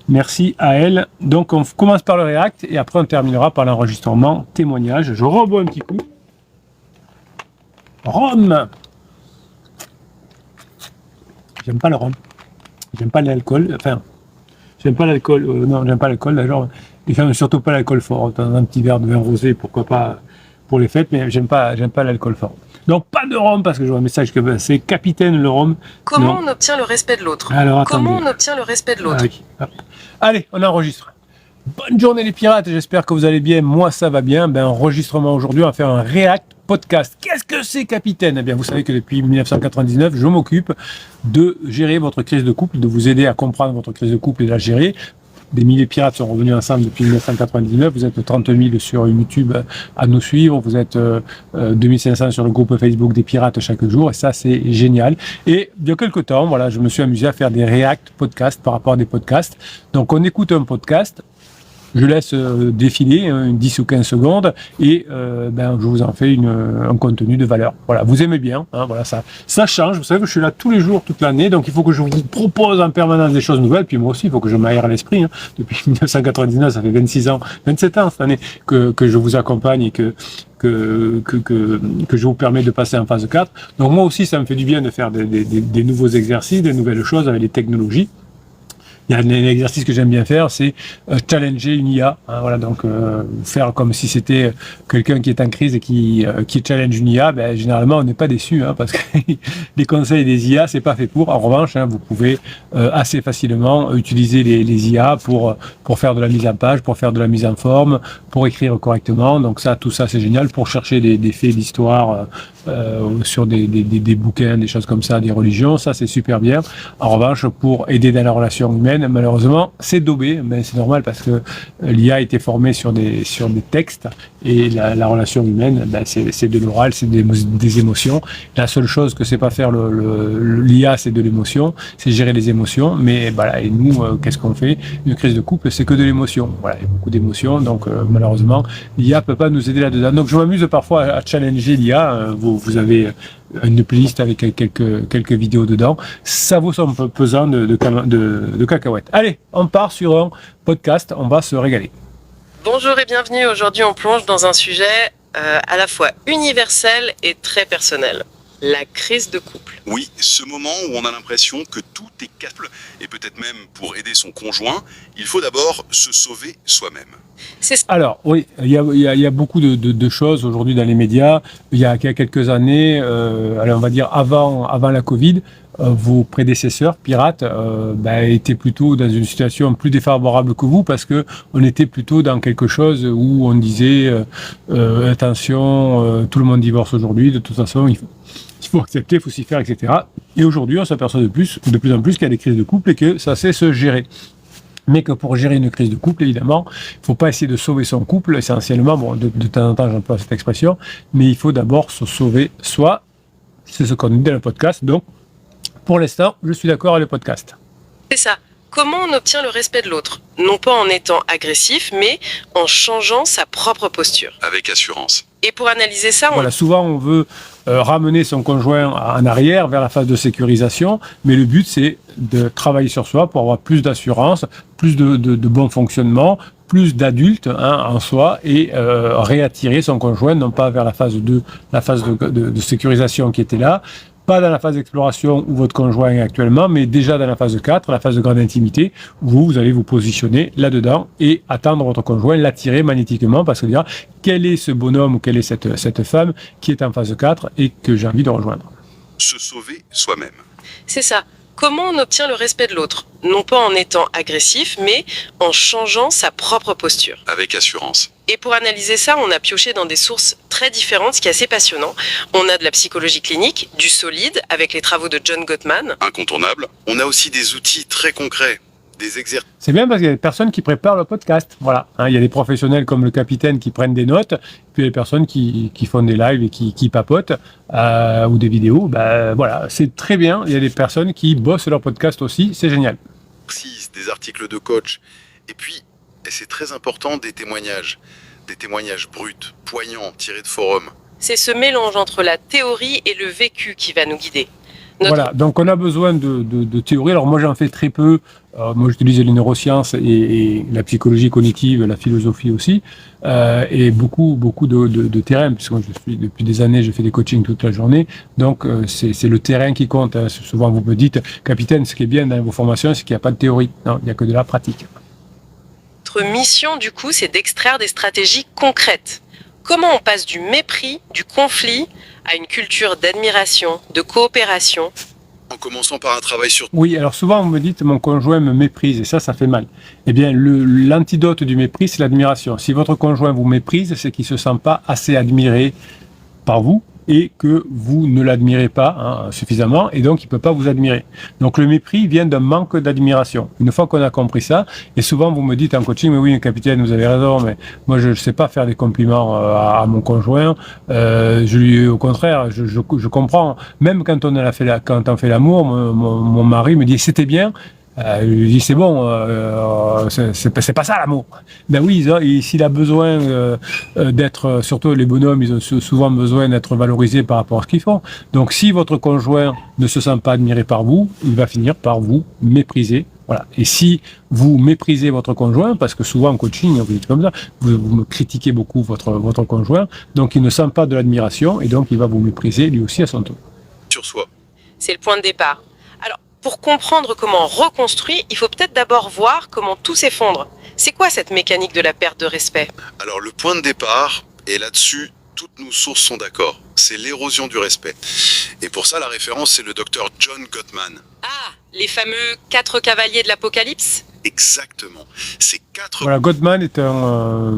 Merci à elle. Donc, on commence par le React et après, on terminera par l'enregistrement témoignage. Je rebois un petit coup. Rhum. J'aime pas le rhum. J'aime pas l'alcool. Enfin, j'aime pas l'alcool. Non, j'aime pas l'alcool. D'ailleurs, et j'aime surtout pas l'alcool fort. Dans un petit verre de vin rosé, pourquoi pas pour les fêtes, mais j'aime pas l'alcool fort. Donc pas de rhum parce que je vois un message que c'est capitaine le rhum. Comment on obtient le respect de l'autre? Alors, comment on obtient le respect de l'autre? Allez, on enregistre. Bonne journée les pirates, j'espère que vous allez bien. Moi ça va bien. Enregistrement aujourd'hui, on va faire un React podcast. Qu'est-ce que c'est, capitaine? Eh bien, vous savez que depuis 1999, je m'occupe de gérer votre crise de couple, de vous aider à comprendre votre crise de couple et de la gérer. Des milliers de pirates sont revenus ensemble depuis 1999. Vous êtes 30 000 sur YouTube à nous suivre. Vous êtes 2500 sur le groupe Facebook des pirates chaque jour. Et ça, c'est génial. Et il y a quelques temps, voilà, je me suis amusé à faire des React podcasts par rapport à des podcasts. Donc, on écoute un podcast. Je laisse défiler 10 ou 15 secondes et je vous en fais un contenu de valeur. Voilà, vous aimez bien, hein, voilà, ça change. Vous savez que je suis là tous les jours, toute l'année, donc il faut que je vous propose en permanence des choses nouvelles. Puis moi aussi, il faut que je m'aère l'esprit. Hein. Depuis 1999, ça fait 26 ans, 27 ans cette année que je vous accompagne et que je vous permets de passer en phase 4. Donc moi aussi, ça me fait du bien de faire des nouveaux exercices, des nouvelles choses avec les technologies. Il y a un exercice que j'aime bien faire, c'est challenger une IA. Hein, voilà, donc faire comme si c'était quelqu'un qui est en crise et qui challenge une IA. Généralement, on n'est pas déçu, hein, parce que les conseils des IA, c'est pas fait pour. En revanche, vous pouvez assez facilement utiliser les IA pour faire de la mise en page, pour faire de la mise en forme, pour écrire correctement. Donc tout ça, c'est génial pour chercher des faits d'histoire sur des bouquins, des choses comme ça, des religions. Ça, c'est super bien. En revanche, pour aider dans la relation humaine, malheureusement, c'est daubé, mais c'est normal parce que l'IA a été formée sur des textes et la relation humaine, c'est de l'oral, c'est des émotions. La seule chose que c'est pas faire l'IA, c'est de l'émotion, c'est gérer les émotions. Mais voilà, et nous, qu'est-ce qu'on fait? Une crise de couple, c'est que de l'émotion. Voilà, il y a beaucoup d'émotions, donc malheureusement, l'IA peut pas nous aider là-dedans. Donc je m'amuse parfois à challenger l'IA. Vous avez une playlist avec quelques vidéos dedans. Ça vaut son pesant de cacahuètes. Allez, on part sur un podcast, on va se régaler. Bonjour et bienvenue. Aujourd'hui, on plonge dans un sujet à la fois universel et très personnel. La crise de couple. Oui, ce moment où on a l'impression que tout est casse-gueule. Et peut-être même pour aider son conjoint, il faut d'abord se sauver soi-même. Alors, oui, il y a beaucoup de choses aujourd'hui dans les médias. Il y a quelques années, on va dire avant la Covid, vos prédécesseurs, pirates, étaient plutôt dans une situation plus défavorable que vous parce que on était plutôt dans quelque chose où on disait attention, tout le monde divorce aujourd'hui, de toute façon, il faut accepter, il faut s'y faire, etc. Et aujourd'hui, on s'aperçoit de plus en plus qu'il y a des crises de couple et que ça sait se gérer. Mais que pour gérer une crise de couple, évidemment, il ne faut pas essayer de sauver son couple, essentiellement, bon, de temps en temps j'emploie cette expression, mais il faut d'abord se sauver soi. C'est ce qu'on dit dans le podcast. Donc, pour l'instant, je suis d'accord avec le podcast. C'est ça. Comment on obtient le respect de l'autre? Non pas en étant agressif, mais en changeant sa propre posture. Avec assurance. Et pour analyser ça, Voilà, souvent on veut ramener son conjoint en arrière vers la phase de sécurisation, mais le but c'est de travailler sur soi pour avoir plus d'assurance, plus de bon fonctionnement, plus d'adulte en soi et réattirer son conjoint non pas vers la phase 2, la phase de sécurisation qui était là, pas dans la phase d'exploration où votre conjoint est actuellement, mais déjà dans la phase 4, la phase de grande intimité, où vous allez vous positionner là-dedans et attendre votre conjoint, l'attirer magnétiquement, parce que dire quel est ce bonhomme ou quelle est cette femme qui est en phase 4 et que j'ai envie de rejoindre. Se sauver soi-même. C'est ça. Comment on obtient le respect de l'autre? Non pas en étant agressif, mais en changeant sa propre posture. Avec assurance. Et pour analyser ça, on a pioché dans des sources très différentes, ce qui est assez passionnant. On a de la psychologie clinique, du solide, avec les travaux de John Gottman. Incontournable. On a aussi des outils très concrets, des exercices. C'est bien parce qu'il y a des personnes qui préparent le podcast. Voilà. Il y a des professionnels comme le capitaine qui prennent des notes, puis il y a des personnes qui font des lives et qui papotent, ou des vidéos. Voilà, c'est très bien. Il y a des personnes qui bossent leur podcast aussi. C'est génial. Des articles de coach. Et puis, et c'est très important, des témoignages bruts, poignants, tirés de forums. C'est ce mélange entre la théorie et le vécu qui va nous guider. Voilà, donc on a besoin de théorie. Alors moi j'en fais très peu. Moi j'utilise les neurosciences et la psychologie cognitive, la philosophie aussi, et beaucoup de terrain, puisque moi depuis des années je fais des coachings toute la journée. Donc c'est le terrain qui compte. Souvent vous me dites, capitaine, ce qui est bien dans vos formations, c'est qu'il n'y a pas de théorie. Non, il n'y a que de la pratique. Notre mission du coup, c'est d'extraire des stratégies concrètes. Comment on passe du mépris, du conflit, à une culture d'admiration, de coopération. En commençant par un travail sur... Oui, alors souvent vous me dites mon conjoint me méprise et ça fait mal. Eh bien, l'antidote du mépris, c'est l'admiration. Si votre conjoint vous méprise, c'est qu'il ne se sent pas assez admiré par vous et que vous ne l'admirez pas suffisamment et donc il ne peut pas vous admirer. Donc le mépris vient d'un manque d'admiration. Une fois qu'on a compris ça, et souvent vous me dites en coaching, mais oui capitaine, vous avez raison, mais moi je ne sais pas faire des compliments à mon conjoint, au contraire, je comprends, même quand on fait l'amour, mon mari me dit c'était bien. Je lui dis c'est bon, c'est pas ça l'amour. Ben oui, s'il a besoin d'être, surtout les bonhommes, ils ont souvent besoin d'être valorisés par rapport à ce qu'ils font. Donc si votre conjoint ne se sent pas admiré par vous, il va finir par vous mépriser. Voilà. Et si vous méprisez votre conjoint, parce que souvent en coaching, vous dites comme ça, vous me critiquez beaucoup votre conjoint, donc il ne sent pas de l'admiration et donc il va vous mépriser lui aussi à son tour. Sur soi. C'est le point de départ. Alors, pour comprendre comment reconstruire, il faut peut-être d'abord voir comment tout s'effondre. C'est quoi cette mécanique de la perte de respect? Alors le point de départ, et là-dessus, toutes nos sources sont d'accord, c'est l'érosion du respect. Et pour ça, la référence, c'est le docteur John Gottman. Ah, les fameux 4 cavaliers de l'Apocalypse? Exactement. Ces 4... Voilà, Gottman est un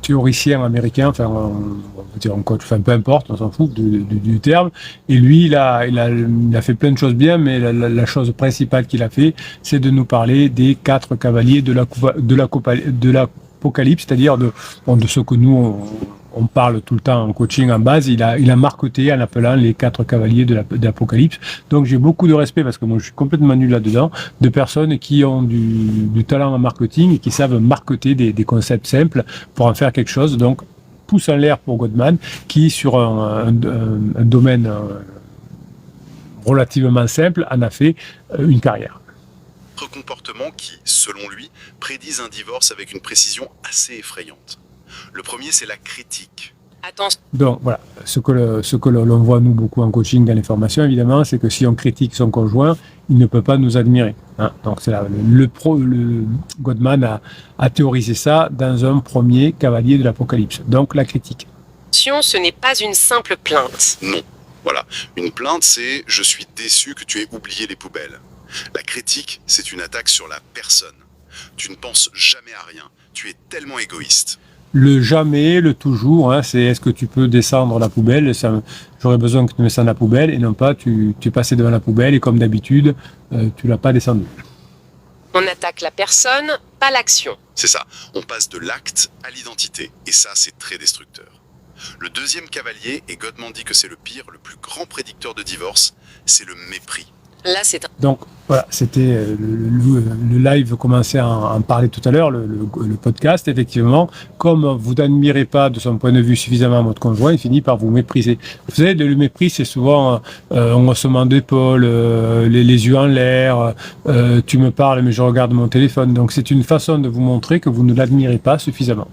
théoricien américain, enfin, on peut dire un coach, enfin, peu importe, on s'en fout du terme. Et lui, il a fait plein de choses bien, mais la chose principale qu'il a fait, c'est de nous parler des 4 cavaliers de l'Apocalypse, c'est-à-dire de ce que nous, on parle tout le temps en coaching en base. Il a marketé en appelant les 4 cavaliers de l'Apocalypse. Donc j'ai beaucoup de respect, parce que moi je suis complètement nul là-dedans, de personnes qui ont du talent en marketing et qui savent marketer des concepts simples pour en faire quelque chose. Donc pouce en l'air pour Gottman, qui sur un domaine relativement simple en a fait une carrière. Comportements qui, selon lui, prédisent un divorce avec une précision assez effrayante. Le premier, c'est la critique. Attention. Donc voilà, ce que l'on voit nous beaucoup en coaching dans les formations, évidemment, c'est que si on critique son conjoint, il ne peut pas nous admirer. Hein. Donc c'est là, le Gottman a théorisé ça dans un premier cavalier de l'Apocalypse. Donc la critique. Ce n'est pas une simple plainte. Non. Voilà. Une plainte, c'est « je suis déçu que tu aies oublié les poubelles ». La critique, c'est une attaque sur la personne. Tu ne penses jamais à rien. Tu es tellement égoïste. Le jamais, le toujours, hein, c'est est-ce que tu peux descendre la poubelle, j'aurais besoin que tu descendes la poubelle, et non pas tu es passé devant la poubelle et comme d'habitude, tu l'as pas descendu. On attaque la personne, pas l'action. C'est ça. On passe de l'acte à l'identité. Et ça, c'est très destructeur. Le deuxième cavalier, et Gottman dit que c'est le pire, le plus grand prédicteur de divorce, c'est le mépris. Là, c'est un... Donc voilà, c'était le live commençait à en parler tout à l'heure, le podcast, effectivement. Comme vous n'admirez pas de son point de vue suffisamment votre conjoint, il finit par vous mépriser. Vous savez, le mépris, c'est souvent un haussement d'épaule, les yeux en l'air, tu me parles mais je regarde mon téléphone. Donc c'est une façon de vous montrer que vous ne l'admirez pas suffisamment.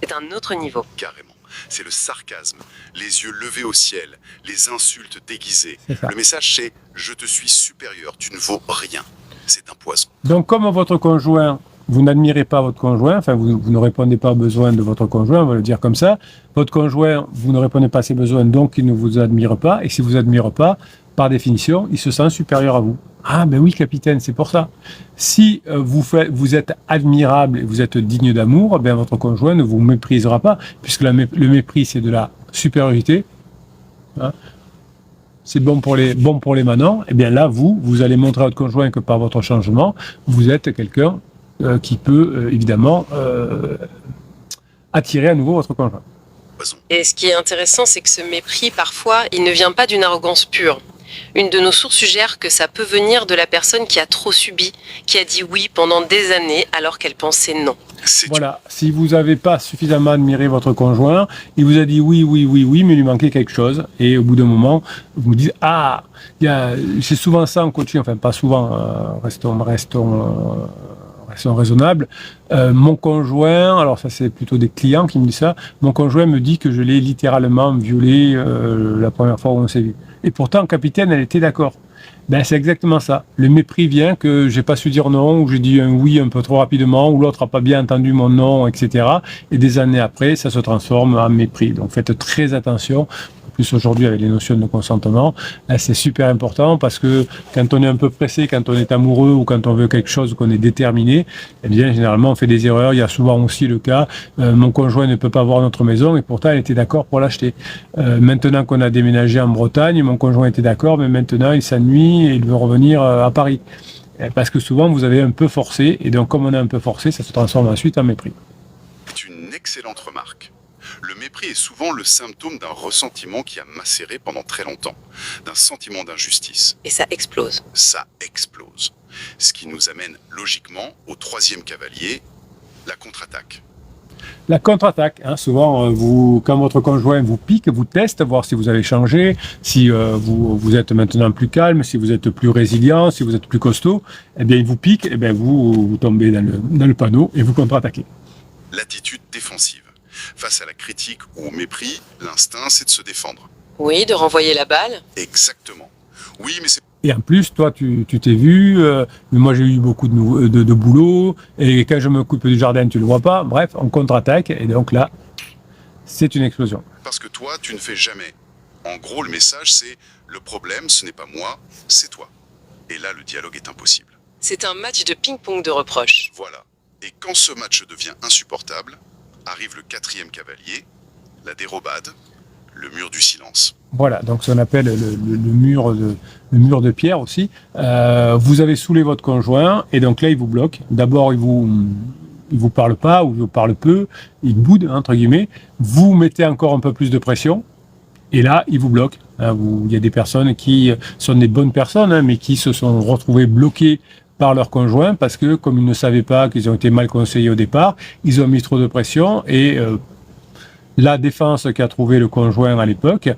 C'est un autre niveau. Carrément. C'est le sarcasme, les yeux levés au ciel, les insultes déguisées. Le message, c'est « je te suis supérieur, tu ne vaux rien ». C'est un poison. Donc comme votre conjoint, vous n'admirez pas votre conjoint, enfin vous ne répondez pas aux besoins de votre conjoint, on va le dire comme ça, votre conjoint, vous ne répondez pas à ses besoins, donc il ne vous admire pas, et s'il ne vous admire pas, par définition, il se sent supérieur à vous. Ah ben oui capitaine, c'est pour ça. Si vous êtes admirable et vous êtes digne d'amour, ben votre conjoint ne vous méprisera pas, puisque le mépris c'est de la supériorité. Hein. C'est bon pour les manants. Et bien là, vous allez montrer à votre conjoint que par votre changement, vous êtes quelqu'un qui peut évidemment attirer à nouveau votre conjoint. Et ce qui est intéressant, c'est que ce mépris, parfois, il ne vient pas d'une arrogance pure. Une de nos sources suggère que ça peut venir de la personne qui a trop subi, qui a dit oui pendant des années alors qu'elle pensait non. Voilà, si vous n'avez pas suffisamment admiré votre conjoint, il vous a dit oui, mais il lui manquait quelque chose. Et au bout d'un moment, vous vous dites, c'est souvent ça en coaching, enfin pas souvent, restons raisonnables. Mon conjoint, alors ça c'est plutôt des clients qui me disent ça, mon conjoint me dit que je l'ai littéralement violé la première fois où on s'est vu. Et pourtant, capitaine, elle était d'accord. Ben, c'est exactement ça. Le mépris vient que j'ai pas su dire non, ou j'ai dit un oui un peu trop rapidement, ou l'autre a pas bien entendu mon non, etc. Et des années après, ça se transforme en mépris. Donc faites très attention. En plus aujourd'hui avec les notions de consentement, là, c'est super important parce que quand on est un peu pressé, quand on est amoureux ou quand on veut quelque chose, qu'on est déterminé, eh bien généralement on fait des erreurs. Il y a souvent aussi le cas, mon conjoint ne peut pas voir notre maison et pourtant elle était d'accord pour l'acheter. Maintenant qu'on a déménagé en Bretagne, mon conjoint était d'accord, mais maintenant il s'ennuie et il veut revenir à Paris. Parce que souvent vous avez un peu forcé et donc comme on a un peu forcé, ça se transforme ensuite en mépris. C'est une excellente remarque. Le mépris est souvent le symptôme d'un ressentiment qui a macéré pendant très longtemps, d'un sentiment d'injustice. Et ça explose. Ça explose. Ce qui nous amène logiquement au troisième cavalier, la contre-attaque. La contre-attaque, hein, souvent, quand votre conjoint vous pique, vous teste, voir si vous avez changé, si vous êtes maintenant plus calme, si vous êtes plus résilient, si vous êtes plus costaud, eh bien il vous pique, eh bien vous tombez dans le panneau et vous contre-attaquez. L'attitude défensive. Face à la critique ou au mépris, l'instinct, c'est de se défendre. Oui, de renvoyer la balle. Exactement. Oui, mais c'est... Et en plus, toi, tu t'es vu, mais moi j'ai eu beaucoup de boulot, et quand je me coupe du jardin, tu le vois pas. Bref, on contre-attaque, et donc là, c'est une explosion. Parce que toi, tu ne fais jamais. En gros, le message, c'est le problème, ce n'est pas moi, c'est toi. Et là, le dialogue est impossible. C'est un match de ping-pong de reproches. Voilà. Et quand ce match devient insupportable, arrive le quatrième cavalier, la dérobade, le mur du silence. Voilà, donc ce qu'on appelle le mur de pierre aussi. Vous avez saoulé votre conjoint, et donc là, il vous bloque. D'abord, il vous parle pas, ou il vous parle peu, il boude, entre guillemets. Vous mettez encore un peu plus de pression, et là, il vous bloque. Il y a des personnes qui sont des bonnes personnes, mais qui se sont retrouvées bloquées par leur conjoint parce que, comme ils ne savaient pas qu'ils ont été mal conseillés au départ, ils ont mis trop de pression et la défense qu'a trouvé le conjoint à l'époque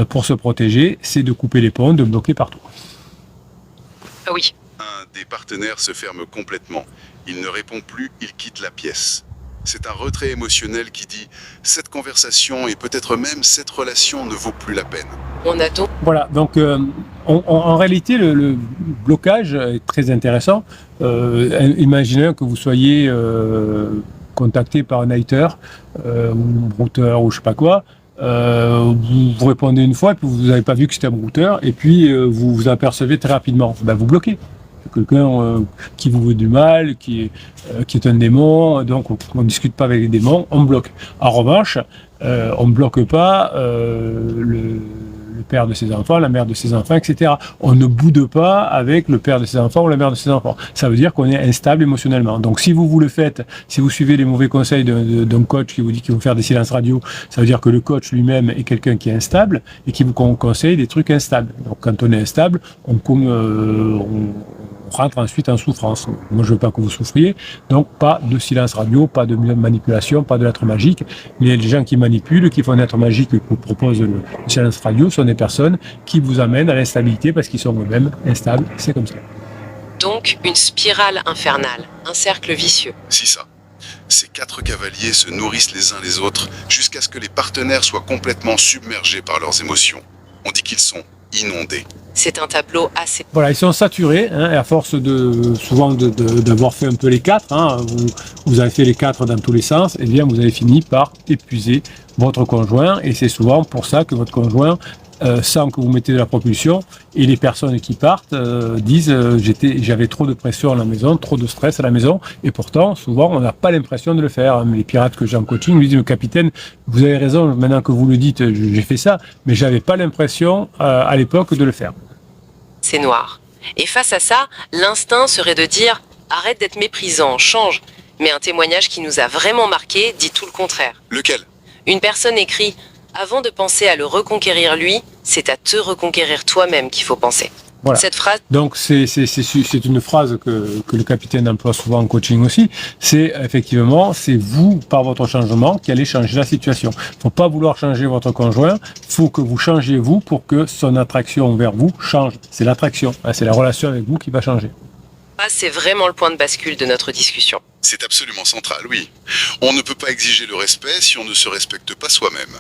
pour se protéger, c'est de couper les ponts, de bloquer partout. Ah oui. Un des partenaires se ferme complètement. Il ne répond plus, il quitte la pièce. C'est un retrait émotionnel qui dit « cette conversation et peut-être même cette relation ne vaut plus la peine ». On a donc Voilà, donc en réalité, le blocage est très intéressant. Imaginez que vous soyez contacté par un hater, ou routeur, ou je sais pas quoi. Vous répondez une fois, puis vous n'avez pas vu que c'était un routeur, et puis vous vous apercevez très rapidement. Ben, vous bloquez. Quelqu'un qui vous veut du mal, qui est un démon, donc on ne discute pas avec les démons, on bloque. En revanche, on ne bloque pas le père de ses enfants, la mère de ses enfants, etc. On ne boude pas avec le père de ses enfants ou la mère de ses enfants. Ça veut dire qu'on est instable émotionnellement. Donc si vous le faites, si vous suivez les mauvais conseils d'un coach qui vous dit qu'il faut faire des silences radio, ça veut dire que le coach lui-même est quelqu'un qui est instable et qui vous conseille des trucs instables. Donc quand on est instable, on rentre ensuite en souffrance. Moi, je veux pas que vous souffriez, donc pas de silence radio, pas de manipulation, pas de lettres magiques. Les gens qui manipulent, qui font une lettre magique et qui vous proposent le silence radio sont des personnes qui vous amènent à l'instabilité parce qu'ils sont eux-mêmes instables. C'est comme ça. donc une spirale infernale, un cercle vicieux. Si ça. Ces 4 cavaliers se nourrissent les uns les autres jusqu'à ce que les partenaires soient complètement submergés par leurs émotions. On dit qu'ils sont inondés. C'est un tableau assez... Voilà, ils sont saturés, hein, et à force d'avoir fait un peu les 4, hein, vous avez fait les 4 dans tous les sens, et bien vous avez fini par épuiser votre conjoint, et c'est souvent pour ça que votre conjoint, sans que vous mettez de la propulsion, et les personnes qui partent disent j'avais trop de pression à la maison, trop de stress à la maison, et pourtant souvent on n'a pas l'impression de le faire. Les pirates que j'ai en coaching me disent le capitaine, vous avez raison, maintenant que vous le dites, j'ai fait ça, mais j'avais pas l'impression à l'époque de le faire. C'est noir. Et face à ça, l'instinct serait de dire « arrête d'être méprisant, change ». Mais un témoignage qui nous a vraiment marqué dit tout le contraire. Lequel? Une personne écrit « avant de penser à le reconquérir lui, c'est à te reconquérir toi-même qu'il faut penser ». Voilà. Cette phrase... Donc c'est une phrase que le capitaine emploie souvent en coaching aussi. C'est effectivement, c'est vous, par votre changement, qui allez changer la situation. Il ne faut pas vouloir changer votre conjoint, il faut que vous changiez vous pour que son attraction vers vous change. C'est l'attraction, c'est la relation avec vous qui va changer. C'est vraiment le point de bascule de notre discussion. C'est absolument central, oui. On ne peut pas exiger le respect si on ne se respecte pas soi-même.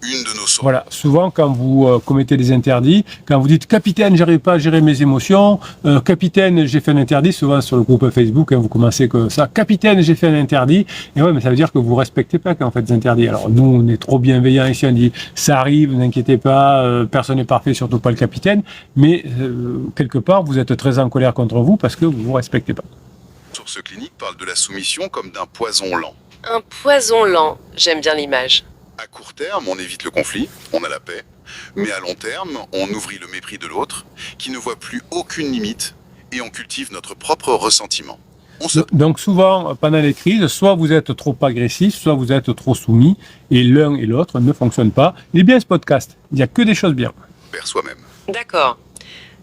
Une de nos sources. Voilà, souvent quand vous commettez des interdits, quand vous dites capitaine, j'arrive pas à gérer mes émotions, capitaine, j'ai fait un interdit, souvent sur le groupe Facebook, hein, vous commencez que ça, capitaine, j'ai fait un interdit, et ouais, mais ça veut dire que vous respectez pas quand vous faites des interdits. Alors nous, on est trop bienveillants ici, on dit ça arrive, ne vous inquiétez pas, personne n'est parfait, surtout pas le capitaine, mais quelque part, vous êtes très en colère contre vous parce que vous vous respectez pas. Sources cliniques parlent de la soumission comme d'un poison lent. Un poison lent, j'aime bien l'image. À court terme, on évite le conflit, on a la paix, mais à long terme, on ouvrit le mépris de l'autre, qui ne voit plus aucune limite, et on cultive notre propre ressentiment. Donc souvent, pendant les crises, soit vous êtes trop agressif, soit vous êtes trop soumis, et l'un et l'autre ne fonctionnent pas. Il est bien ce podcast, il n'y a que des choses bien. Vers soi-même. D'accord.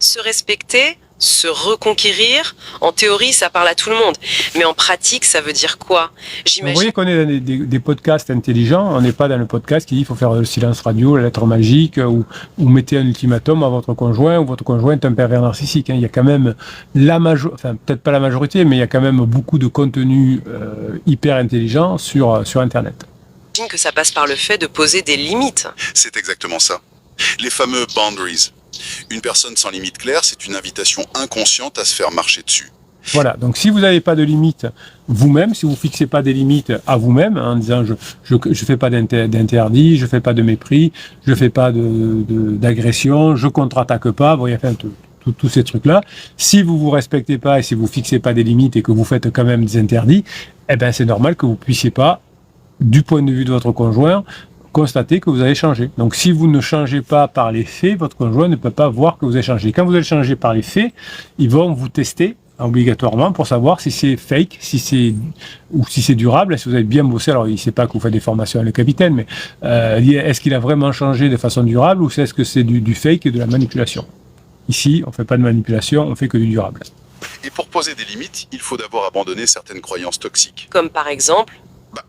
Se respecter, se reconquérir, en théorie, ça parle à tout le monde. Mais en pratique, ça veut dire quoi? Vous voyez qu'on est dans des podcasts intelligents, on n'est pas dans le podcast qui dit qu'il faut faire le silence radio, la lettre magique, ou mettez un ultimatum à votre conjoint, ou votre conjoint est un pervers narcissique. Il y a quand même peut-être pas la majorité, mais il y a quand même beaucoup de contenu hyper intelligent sur Internet. J'imagine que ça passe par le fait de poser des limites. C'est exactement ça. Les fameux boundaries. Une personne sans limite claire, c'est une invitation inconsciente à se faire marcher dessus. Voilà, donc si vous n'avez pas de limites vous-même, si vous ne fixez pas des limites à vous-même, en disant je fais pas d'interdit, je fais pas de mépris, je fais pas d'agression, je contre-attaque pas, bon, il y a tous ces trucs-là. Si vous vous respectez pas et si vous fixez pas des limites et que vous faites quand même des interdits, eh ben c'est normal que vous puissiez pas, du point de vue de votre conjoint, constater que vous avez changé. Donc si vous ne changez pas par les faits, votre conjoint ne peut pas voir que vous avez changé. Quand vous allez changer par les faits, ils vont vous tester obligatoirement pour savoir si c'est fake, ou si c'est durable, si vous avez bien bossé. Alors il ne sait pas que vous faites des formations avec le capitaine, mais est-ce qu'il a vraiment changé de façon durable ou est-ce que c'est du fake et de la manipulation? Ici, on ne fait pas de manipulation, on fait que du durable. Et pour poser des limites, il faut d'abord abandonner certaines croyances toxiques. Comme par exemple...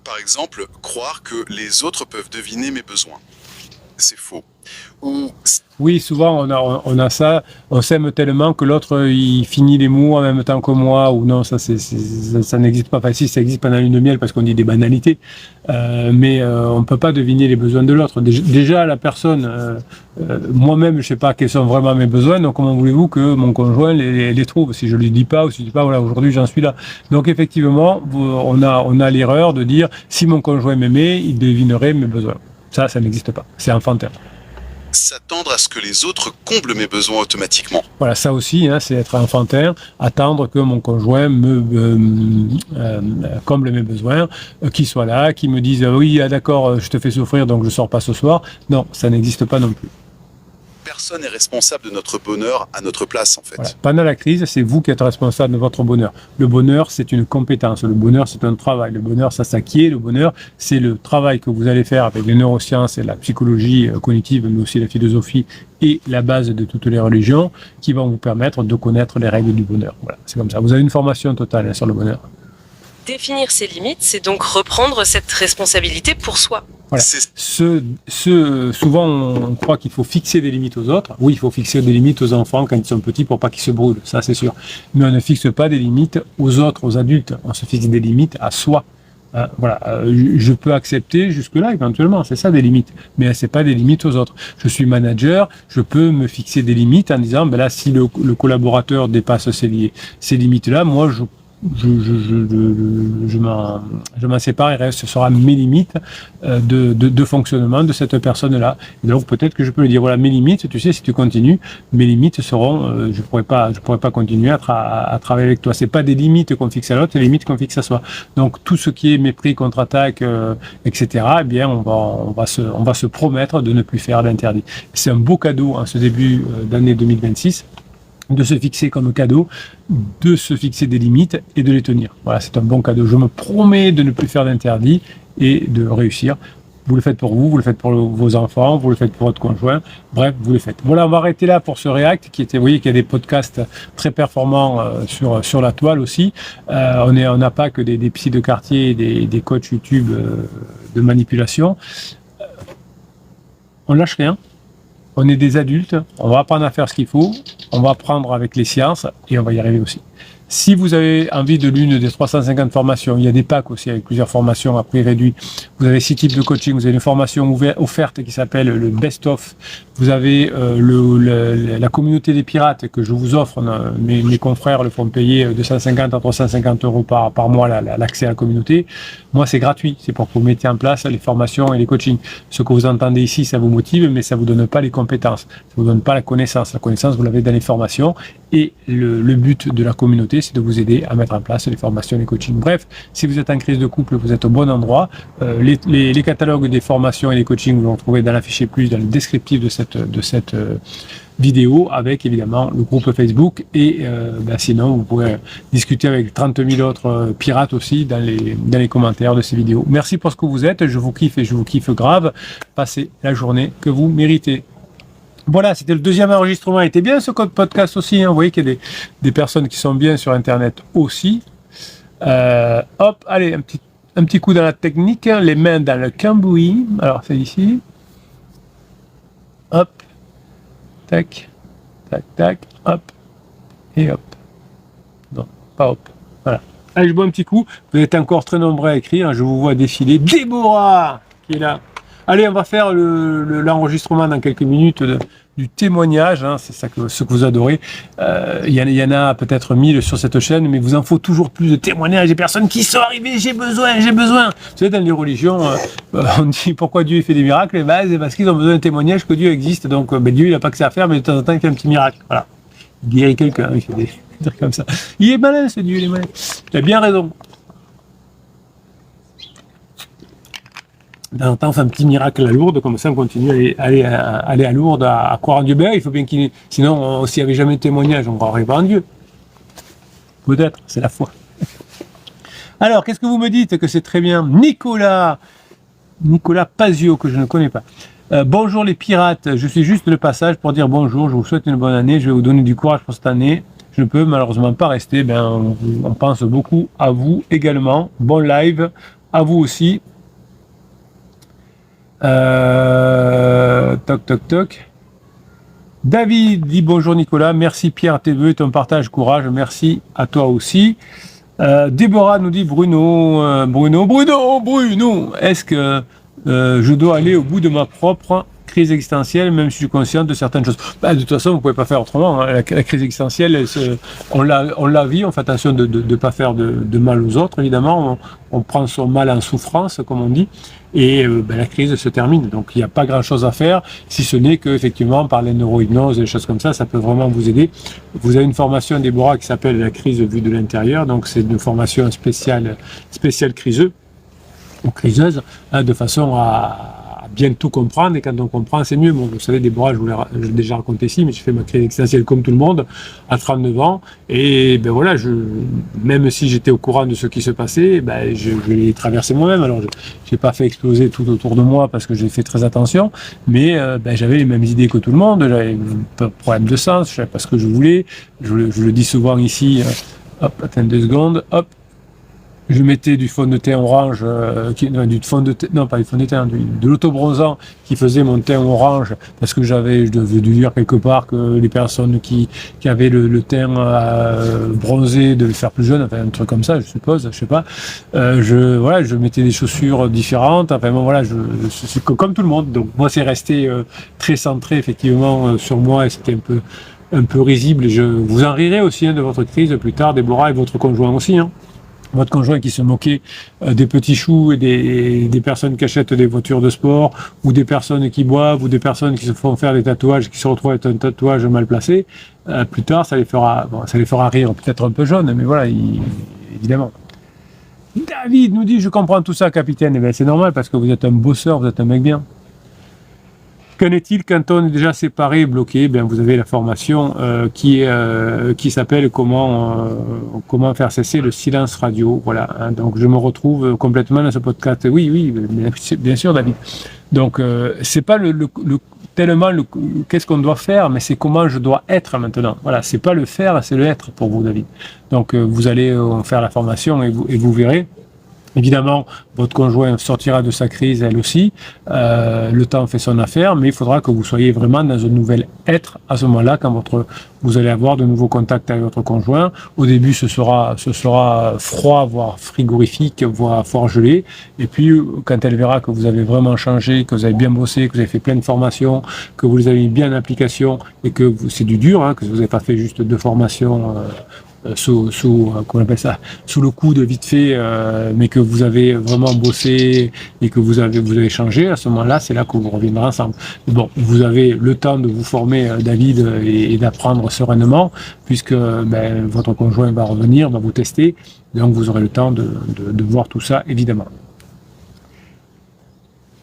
Par exemple, croire que les autres peuvent deviner mes besoins. C'est faux. Ou Oui, souvent on a ça, on s'aime tellement que l'autre il finit les mots en même temps que moi, ou non, ça n'existe pas. Enfin, si, ça existe pendant la lune de miel parce qu'on dit des banalités, mais on ne peut pas deviner les besoins de l'autre. Déjà, la personne, moi-même, je ne sais pas quels sont vraiment mes besoins, donc comment voulez-vous que mon conjoint les trouve si je ne lui dis pas, ou si je ne dis pas, voilà, aujourd'hui j'en suis là. Donc effectivement, on a l'erreur de dire si mon conjoint m'aimait, il devinerait mes besoins. Ça n'existe pas. C'est enfantin. s'attendre à ce que les autres comblent mes besoins automatiquement. Voilà, ça aussi, hein, c'est être enfantin, attendre que mon conjoint comble mes besoins, qu'il soit là, qu'il me dise oui, d'accord, je te fais souffrir, donc je sors pas ce soir. Non, ça n'existe pas non plus. Personne n'est responsable de notre bonheur à notre place, en fait. Voilà. Pendant la crise, c'est vous qui êtes responsable de votre bonheur. Le bonheur, c'est une compétence. Le bonheur, c'est un travail. Le bonheur, ça s'acquiert. Le bonheur, c'est le travail que vous allez faire avec les neurosciences et la psychologie cognitive, mais aussi la philosophie et la base de toutes les religions, qui vont vous permettre de connaître les règles du bonheur. Voilà, c'est comme ça. Vous avez une formation totale sur le bonheur. Définir ses limites, c'est donc reprendre cette responsabilité pour soi. Voilà. Souvent, on croit qu'il faut fixer des limites aux autres. Oui, il faut fixer des limites aux enfants quand ils sont petits pour pas qu'ils se brûlent, ça c'est sûr. Mais on ne fixe pas des limites aux autres, aux adultes. On se fixe des limites à soi. Voilà, je peux accepter jusque-là éventuellement, c'est ça des limites, mais c'est pas des limites aux autres. Je suis manager, je peux me fixer des limites en disant, ben là, si le collaborateur dépasse ces limites-là, moi, je m'en sépare et ce sera mes limites de fonctionnement de cette personne-là. Et donc peut-être que je peux lui dire voilà mes limites, tu sais, si tu continues, mes limites seront, je pourrais pas continuer à travailler avec toi. C'est pas des limites qu'on fixe à l'autre, c'est des limites qu'on fixe à soi. Donc tout ce qui est mépris, contre-attaque, etc. Eh bien on va se promettre de ne plus faire d'interdit. C'est un beau cadeau en ce début d'année 2026. De se fixer comme cadeau, de se fixer des limites et de les tenir. Voilà, c'est un bon cadeau. Je me promets de ne plus faire d'interdit et de réussir. Vous le faites pour vous le faites pour vos enfants, vous le faites pour votre conjoint. Bref, vous le faites. Voilà, on va arrêter là pour ce React qui était, vous voyez qu'il y a des podcasts très performants sur la toile aussi. On n'a pas que des psys de quartier, des coachs YouTube de manipulation. On lâche rien. On est des adultes, on va apprendre à faire ce qu'il faut, on va apprendre avec les sciences et on va y arriver aussi. Si vous avez envie de l'une des 350 formations, il y a des packs aussi avec plusieurs formations à prix réduit. Vous avez 6 types de coaching, vous avez une formation offerte qui s'appelle le Best of. Vous avez la communauté des pirates que je vous offre. Mes confrères le font payer 250 à 350 euros par mois l'accès à la communauté. Moi, c'est gratuit. C'est pour que vous mettiez en place les formations et les coachings. Ce que vous entendez ici, ça vous motive, mais ça vous donne pas les compétences. Ça vous donne pas la connaissance. La connaissance, vous l'avez dans les formations. Et le but de la communauté, c'est de vous aider à mettre en place les formations et les coachings. Bref, si vous êtes en crise de couple, vous êtes au bon endroit. Les catalogues des formations et les coachings, vous les retrouvez dans l'affiché plus, dans le descriptif de cette vidéo, avec évidemment le groupe Facebook. Et sinon, vous pouvez discuter avec 30 000 autres pirates aussi dans les commentaires de ces vidéos. Merci pour ce que vous êtes. Je vous kiffe et je vous kiffe grave. Passez la journée que vous méritez. Voilà, c'était le deuxième enregistrement. Il était bien ce code podcast aussi. Hein. Vous voyez qu'il y a des personnes qui sont bien sur Internet aussi. Hop, allez, un petit coup dans la technique. Les mains dans le cambouis. Alors, c'est ici. Hop. Tac. Tac, tac. Hop. Et hop. Non, pas hop. Voilà. Allez, je bois un petit coup. Vous êtes encore très nombreux à écrire. Je vous vois défiler. Déborah qui est là. Allez, on va faire l'enregistrement dans quelques minutes du témoignage, hein, c'est ça ce que vous adorez. Il y en a peut-être 1000 sur cette chaîne, mais vous en faut toujours plus de témoignages, des personnes qui sont arrivées, j'ai besoin. Vous savez, dans les religions, on dit pourquoi Dieu fait des miracles, et c'est parce qu'ils ont besoin de témoignages que Dieu existe, donc Dieu il n'a pas que ça à faire, mais de temps en temps il fait un petit miracle, voilà. Il guérit quelqu'un, il fait des trucs comme ça. Il est malin ce Dieu, il est malin. Il a bien raison. Dans le temps, on fait un petit miracle à Lourdes, comme ça on continue à aller à Lourdes, à croire en Dieu. Ben, il faut bien qu'il... Sinon, s'il n'y avait jamais de témoignage, on ne croirait pas en Dieu. Peut-être, c'est la foi. Alors, qu'est-ce que vous me dites que c'est très bien? Nicolas Pazio, que je ne connais pas. Bonjour les pirates, je suis juste de passage pour dire bonjour, je vous souhaite une bonne année, je vais vous donner du courage pour cette année. Je ne peux malheureusement pas rester, on pense beaucoup à vous également. Bon live, à vous aussi. Toc, toc, toc. David dit bonjour Nicolas, merci Pierre tes vœux, ton partage, courage, merci à toi aussi. Déborah nous dit Bruno, est-ce que je dois aller au bout de ma propre crise existentielle, même si je suis conscient de certaines choses. De toute façon, vous ne pouvez pas faire autrement. Hein. La crise existentielle, on la vit, on fait attention de ne pas faire de mal aux autres, évidemment. On prend son mal en souffrance, comme on dit, et la crise se termine. Donc, il n'y a pas grand-chose à faire, si ce n'est qu'effectivement, par les neurohypnoses et des choses comme ça peut vraiment vous aider. Vous avez une formation, Déborah, qui s'appelle la crise vue de l'intérieur. Donc, c'est une formation spéciale criseux ou criseuse, hein, de façon à bien tout comprendre, et quand on comprend, c'est mieux. Bon, vous savez, Déborah, je l'ai déjà raconté ici, mais j'ai fait ma crise existentielle comme tout le monde, à 39 ans, et voilà, même si j'étais au courant de ce qui se passait, je l'ai traversé moi-même. Alors, je n'ai pas fait exploser tout autour de moi, parce que j'ai fait très attention, mais j'avais les mêmes idées que tout le monde, j'avais pas de problème de sens, je savais pas ce que je voulais, je le dis souvent ici, hop, attends 2 secondes, hop, je mettais du fond de teint orange, de l'autobronzant qui faisait mon teint orange, parce que je devais dire quelque part que les personnes qui avaient le teint bronzé de le faire plus jeune, enfin un truc comme ça, je suppose, je sais pas. Je mettais des chaussures différentes, enfin bon, voilà, c'est comme tout le monde. Donc moi c'est resté très centré effectivement sur moi, et c'était un peu risible. Je vous en rirai aussi de votre crise plus tard, Déborah, et votre conjoint aussi. Votre conjoint qui se moquait des petits choux et des personnes qui achètent des voitures de sport, ou des personnes qui boivent, ou des personnes qui se font faire des tatouages, qui se retrouvent avec un tatouage mal placé, plus tard ça les fera rire, peut-être un peu jaune, mais voilà, évidemment. David nous dit, je comprends tout ça, capitaine. C'est normal, parce que vous êtes un bosseur, vous êtes un mec bien. Qu'en est-il quand on est déjà séparé, bloqué? Vous avez la formation qui s'appelle comment faire cesser le silence radio. Voilà. Hein, donc je me retrouve complètement dans ce podcast. Oui, bien sûr, David. Donc c'est pas tellement qu'est-ce qu'on doit faire, mais c'est comment je dois être maintenant. Voilà, c'est pas le faire, c'est le être pour vous, David. Donc vous allez faire la formation et vous verrez. Évidemment, votre conjoint sortira de sa crise, elle aussi. Le temps fait son affaire, mais il faudra que vous soyez vraiment dans un nouvel être à ce moment-là, quand vous allez avoir de nouveaux contacts avec votre conjoint. Au début, ce sera froid, voire frigorifique, voire fort gelé. Et puis, quand elle verra que vous avez vraiment changé, que vous avez bien bossé, que vous avez fait plein de formations, que vous les avez mis bien en application, et que c'est du dur, que vous n'avez pas fait juste 2 formations sous le coude vite fait, mais que vous avez vraiment bossé et que vous avez changé, à ce moment-là, c'est là que vous reviendrez ensemble. Bon, vous avez le temps de vous former, David, et d'apprendre sereinement, puisque votre conjoint va revenir, va vous tester, donc vous aurez le temps de voir tout ça, évidemment.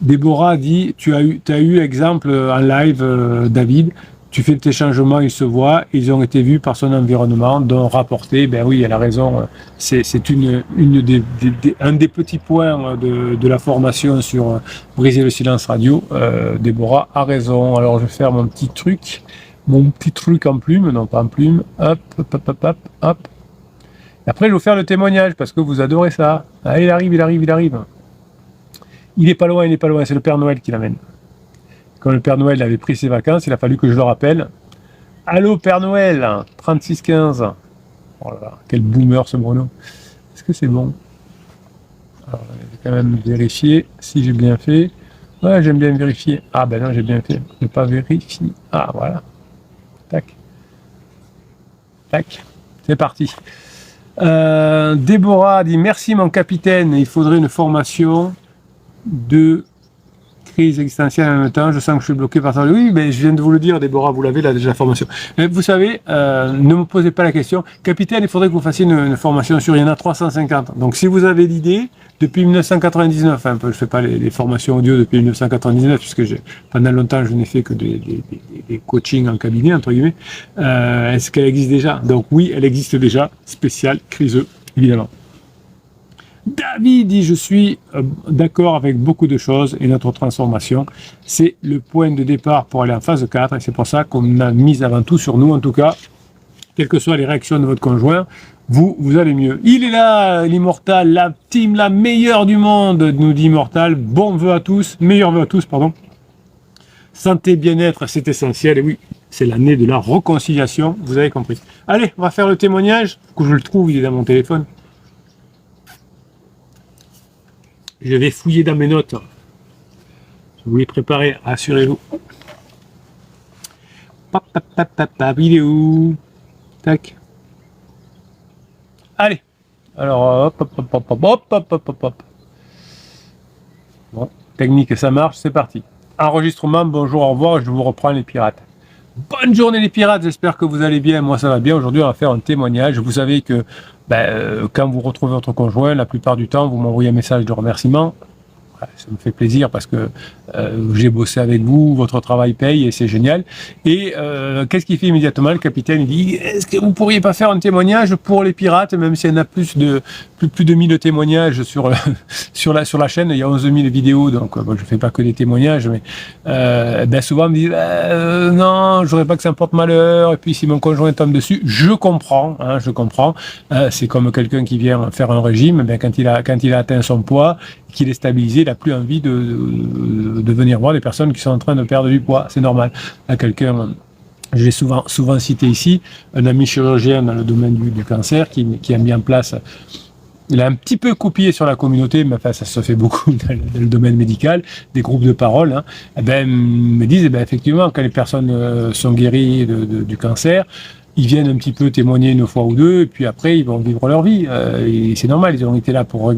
Déborah dit, tu as eu exemple en live, David. Tu fais tes changements, ils se voient, ils ont été vus par son environnement, donc rapportés. Oui, elle a raison. C'est un des petits points de la formation sur briser le silence radio. Déborah a raison. Alors je vais faire mon petit truc en plume, non pas en plume. Hop. Et après, je vais vous faire le témoignage parce que vous adorez ça. Ah, il arrive. Il est pas loin. C'est le Père Noël qui l'amène. Quand le Père Noël avait pris ses vacances, il a fallu que je le rappelle. Allô Père Noël, 3615. Oh là là, quel boomer ce Bruno. Est-ce que c'est bon? Alors, je vais quand même vérifier si j'ai bien fait. Ouais, j'aime bien vérifier. Ah non, j'ai bien fait. Ne pas vérifier. Ah voilà. Tac. C'est parti. Déborah dit merci mon capitaine. Il faudrait une formation de crise existentielle en même temps, je sens que je suis bloqué par ça. Oui, mais je viens de vous le dire, Déborah, vous l'avez là déjà la formation. Mais vous savez, ne me posez pas la question. Capitaine, il faudrait que vous fassiez une formation sur, il y en a 350. Donc si vous avez l'idée, depuis 1999, je ne fais pas les formations audio depuis 1999, puisque pendant longtemps je n'ai fait que des coachings en cabinet, entre guillemets. Est-ce qu'elle existe déjà? Donc oui, elle existe déjà, spécial, criseux, évidemment. David dit, je suis d'accord avec beaucoup de choses et notre transformation, c'est le point de départ pour aller en phase 4 et c'est pour ça qu'on a mis avant tout sur nous, en tout cas, quelles que soient les réactions de votre conjoint, vous allez mieux. Il est là, l'Immortal, la team la meilleure du monde, nous dit Immortal. Bon vœu à tous, meilleurs vœux à tous, pardon. Santé, bien-être, c'est essentiel. Et oui, c'est l'année de la réconciliation, vous avez compris. Allez, on va faire le témoignage. Faut que je le trouve, il est dans mon téléphone. Je vais fouiller dans mes notes. Je vous les préparer, assurez-vous. Il est où? Tac. Allez. Alors, hop. Bon, technique, ça marche, c'est parti. Enregistrement, bonjour, au revoir, je vous reprends les pirates. Bonne journée les pirates, j'espère que vous allez bien, moi ça va bien. Aujourd'hui on va faire un témoignage. Vous savez que quand vous retrouvez votre conjoint, la plupart du temps vous m'envoyez un message de remerciement. Ça me fait plaisir parce que j'ai bossé avec vous, votre travail paye et c'est génial. Et qu'est-ce qu'il fait immédiatement? Le capitaine il dit, est-ce que vous pourriez pas faire un témoignage pour les pirates, même s'il y en a plus de 1000 témoignages sur la chaîne, il y a 11 000 vidéos, donc bon, je fais pas que des témoignages, mais souvent on me dit non, je voudrais pas que ça me porte malheur, et puis si mon conjoint tombe dessus, je comprends. C'est comme quelqu'un qui vient faire un régime, quand il a atteint son poids, qu'il est stabilisé, il n'a plus envie de venir voir des personnes qui sont en train de perdre du poids. C'est normal. Là, quelqu'un, je l'ai souvent cité ici, un ami chirurgien dans le domaine du cancer qui a mis en place, il a un petit peu copié sur la communauté, mais enfin, ça se fait beaucoup dans le domaine médical, des groupes de parole, me disent, effectivement, quand les personnes sont guéries du cancer, ils viennent un petit peu témoigner une fois ou deux, et puis après, ils vont vivre leur vie. Et c'est normal, ils ont été là pour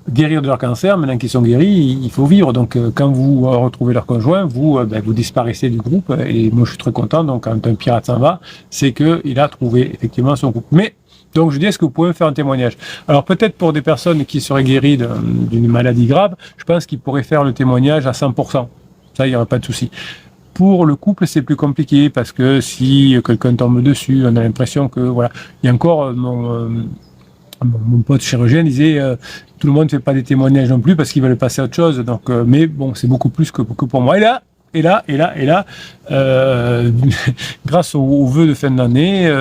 guérir de leur cancer. Maintenant qu'ils sont guéris, il faut vivre. Donc, quand vous retrouvez leur conjoint, vous disparaissez du groupe. Et moi, je suis très content. Donc, quand un pirate s'en va, c'est qu'il a trouvé effectivement son groupe. Mais, donc, je dis, est-ce que vous pouvez me faire un témoignage? Alors, peut-être pour des personnes qui seraient guéries d'une maladie grave, je pense qu'ils pourraient faire le témoignage à 100%. Ça, il n'y aurait pas de souci. Pour le couple, c'est plus compliqué parce que si quelqu'un tombe dessus, on a l'impression que, voilà. Il y a encore mon pote chirurgien disait tout le monde ne fait pas des témoignages non plus parce qu'ils veulent passer à autre chose. Donc, mais bon, c'est beaucoup plus que pour moi. Et là, grâce aux vœux de fin d'année,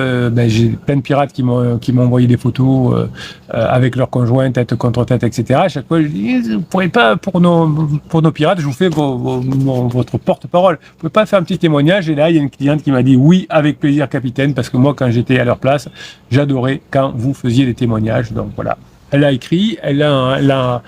j'ai plein de pirates qui m'ont envoyé des photos avec leurs conjoints, tête contre tête, etc. À chaque fois, je dis, vous ne pourrez pas, pour nos pirates, je vous fais votre porte-parole. Vous ne pouvez pas faire un petit témoignage? Et là, il y a une cliente qui m'a dit, oui, avec plaisir, capitaine, parce que moi, quand j'étais à leur place, j'adorais quand vous faisiez des témoignages. Donc voilà. Elle a écrit, elle a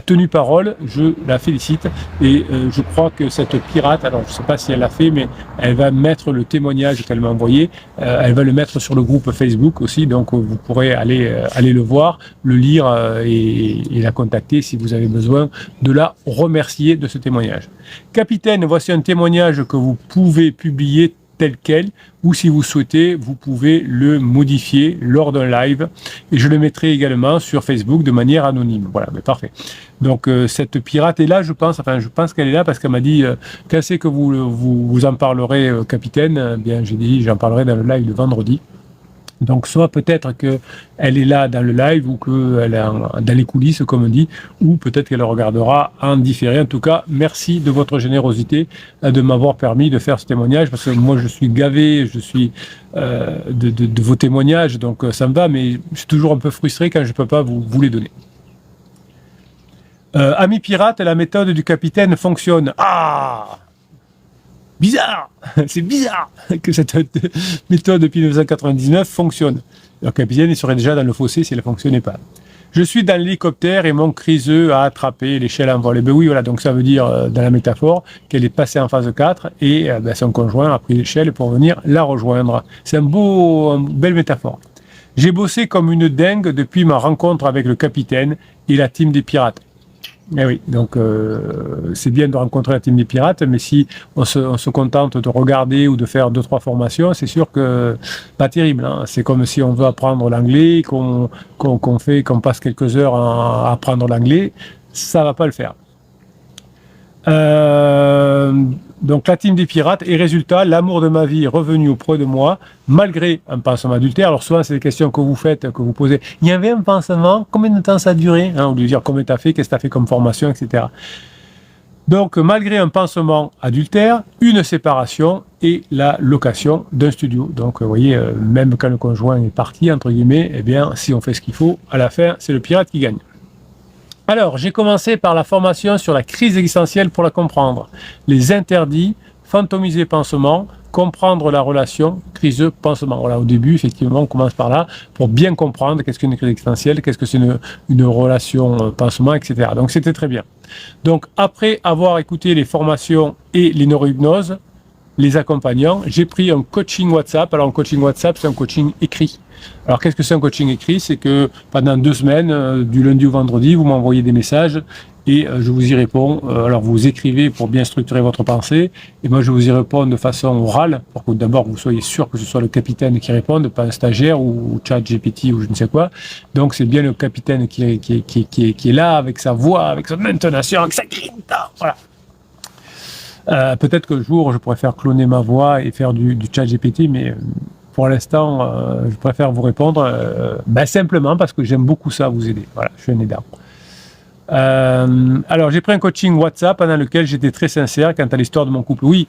tenu parole, je la félicite et je crois que cette pirate, alors je ne sais pas si elle l'a fait, mais elle va mettre le témoignage qu'elle m'a envoyé, elle va le mettre sur le groupe Facebook aussi, donc vous pourrez aller le voir, le lire et la contacter si vous avez besoin de la remercier de ce témoignage. Capitaine, voici un témoignage que vous pouvez publier tel quel, ou si vous souhaitez, vous pouvez le modifier lors d'un live, et je le mettrai également sur Facebook de manière anonyme. Voilà, mais parfait. Donc cette pirate est là, je pense qu'elle est là parce qu'elle m'a dit quand c'est que vous en parlerez, capitaine. Bien, j'ai dit j'en parlerai dans le live de vendredi. Donc soit peut-être qu'elle est là dans le live ou qu'elle est dans les coulisses, comme on dit, ou peut-être qu'elle regardera en différé. En tout cas, merci de votre générosité de m'avoir permis de faire ce témoignage, parce que moi je suis gavé, je suis de vos témoignages, donc ça me va, mais je suis toujours un peu frustré quand je ne peux pas vous les donner. Ami pirate, la méthode du capitaine fonctionne. Ah! Bizarre, c'est bizarre que cette méthode depuis 1999 fonctionne. Le capitaine, il serait déjà dans le fossé si elle ne fonctionnait pas. Je suis dans l'hélicoptère et mon criseux a attrapé l'échelle en vol. Et ben oui, voilà, donc ça veut dire, dans la métaphore, qu'elle est passée en phase 4 et son conjoint a pris l'échelle pour venir la rejoindre. C'est une belle métaphore. J'ai bossé comme une dingue depuis ma rencontre avec le capitaine et la team des pirates. Eh oui, donc c'est bien de rencontrer la team des pirates, mais si on se contente de regarder ou de faire 2-3 formations, c'est sûr que pas terrible. Hein. C'est comme si on veut apprendre l'anglais, qu'on passe quelques heures à apprendre l'anglais, ça va pas le faire. Donc la team des pirates, et résultat, l'amour de ma vie est revenu auprès de moi, malgré un pansement adultère. Alors souvent, c'est des questions que vous faites, que vous posez. Il y avait un pansement, combien de temps ça a duré, hein, au lieu de dire combien tu as fait, qu'est-ce que tu as fait comme formation, etc. Donc, malgré un pansement adultère, une séparation et la location d'un studio. Donc, vous voyez, même quand le conjoint est parti, entre guillemets, eh bien, si on fait ce qu'il faut, à la fin, c'est le pirate qui gagne. Alors, j'ai commencé par la formation sur la crise existentielle pour la comprendre. Les interdits, fantomiser pansement, comprendre la relation crise-pansement. Voilà, au début, effectivement, on commence par là pour bien comprendre qu'est-ce qu'une crise existentielle, qu'est-ce que c'est une relation pansement, etc. Donc, c'était très bien. Donc, après avoir écouté les formations et les neurohypnoses, les accompagnants, j'ai pris un coaching WhatsApp. Alors, un coaching WhatsApp, c'est un coaching écrit. Alors, qu'est-ce que c'est un coaching écrit? C'est que pendant 2 semaines, du lundi au vendredi, vous m'envoyez des messages et je vous y réponds. Alors, vous écrivez pour bien structurer votre pensée et moi, je vous y réponds de façon orale pour que d'abord, vous soyez sûr que ce soit le capitaine qui réponde, pas un stagiaire ou ChatGPT ou je ne sais quoi. Donc, c'est bien le capitaine qui est là avec sa voix, avec son intonation, avec sa grinta. Voilà. Peut-être qu'un jour, je pourrais faire cloner ma voix et faire du ChatGPT, mais pour l'instant, je préfère vous répondre simplement parce que j'aime beaucoup ça, vous aider. Voilà, je suis un aidant. Alors, j'ai pris un coaching WhatsApp pendant lequel j'étais très sincère quant à l'histoire de mon couple. Oui,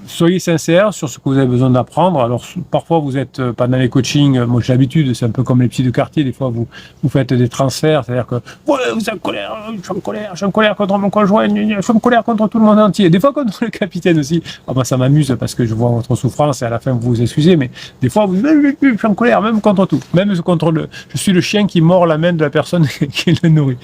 soyez sincère sur ce que vous avez besoin d'apprendre. Alors, parfois, vous êtes pendant les coachings, moi j'ai l'habitude, c'est un peu comme les psys de quartier, des fois vous faites des transferts, c'est-à-dire que ouais, vous êtes en colère, je suis en colère contre mon conjoint, je suis en colère contre tout le monde entier, des fois contre le capitaine aussi. Ah bah, ça m'amuse parce que je vois votre souffrance et à la fin vous vous excusez, mais des fois vous je suis en colère, même contre tout, même contre je suis le chien qui mord la main de la personne qui le nourrit.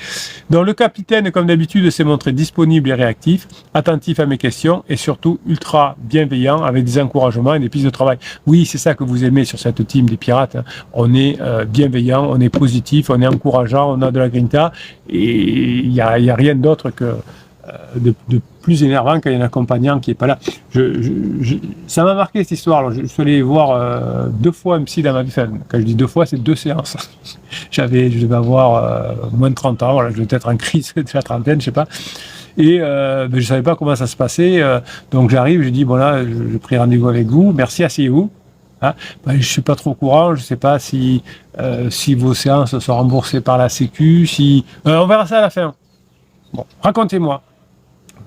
Donc le capitaine, comme d'habitude, s'est montré disponible et réactif, attentif à mes questions et surtout ultra bienveillant avec des encouragements et des pistes de travail. Oui, c'est ça que vous aimez sur cette team des pirates. On est bienveillant, on est positif, on est encourageant, on a de la grinta et il y a rien d'autre que de plus énervant qu'un accompagnant qui est pas là. Ça m'a marqué cette histoire. Alors, je suis allé voir 2 fois un psy dans ma vie. Enfin, quand je dis 2 fois, c'est 2 séances. Je devais avoir moins de 30 ans. Voilà, je devais être en crise de la trentaine, je sais pas. Et je savais pas comment ça se passait. Donc j'arrive, je dis bon là, j'ai pris rendez-vous avec vous. Merci, asseyez-vous. Hein, je suis pas trop au courant. Je sais pas si vos séances sont remboursées par la Sécu. On verra ça à la fin. Bon, racontez-moi.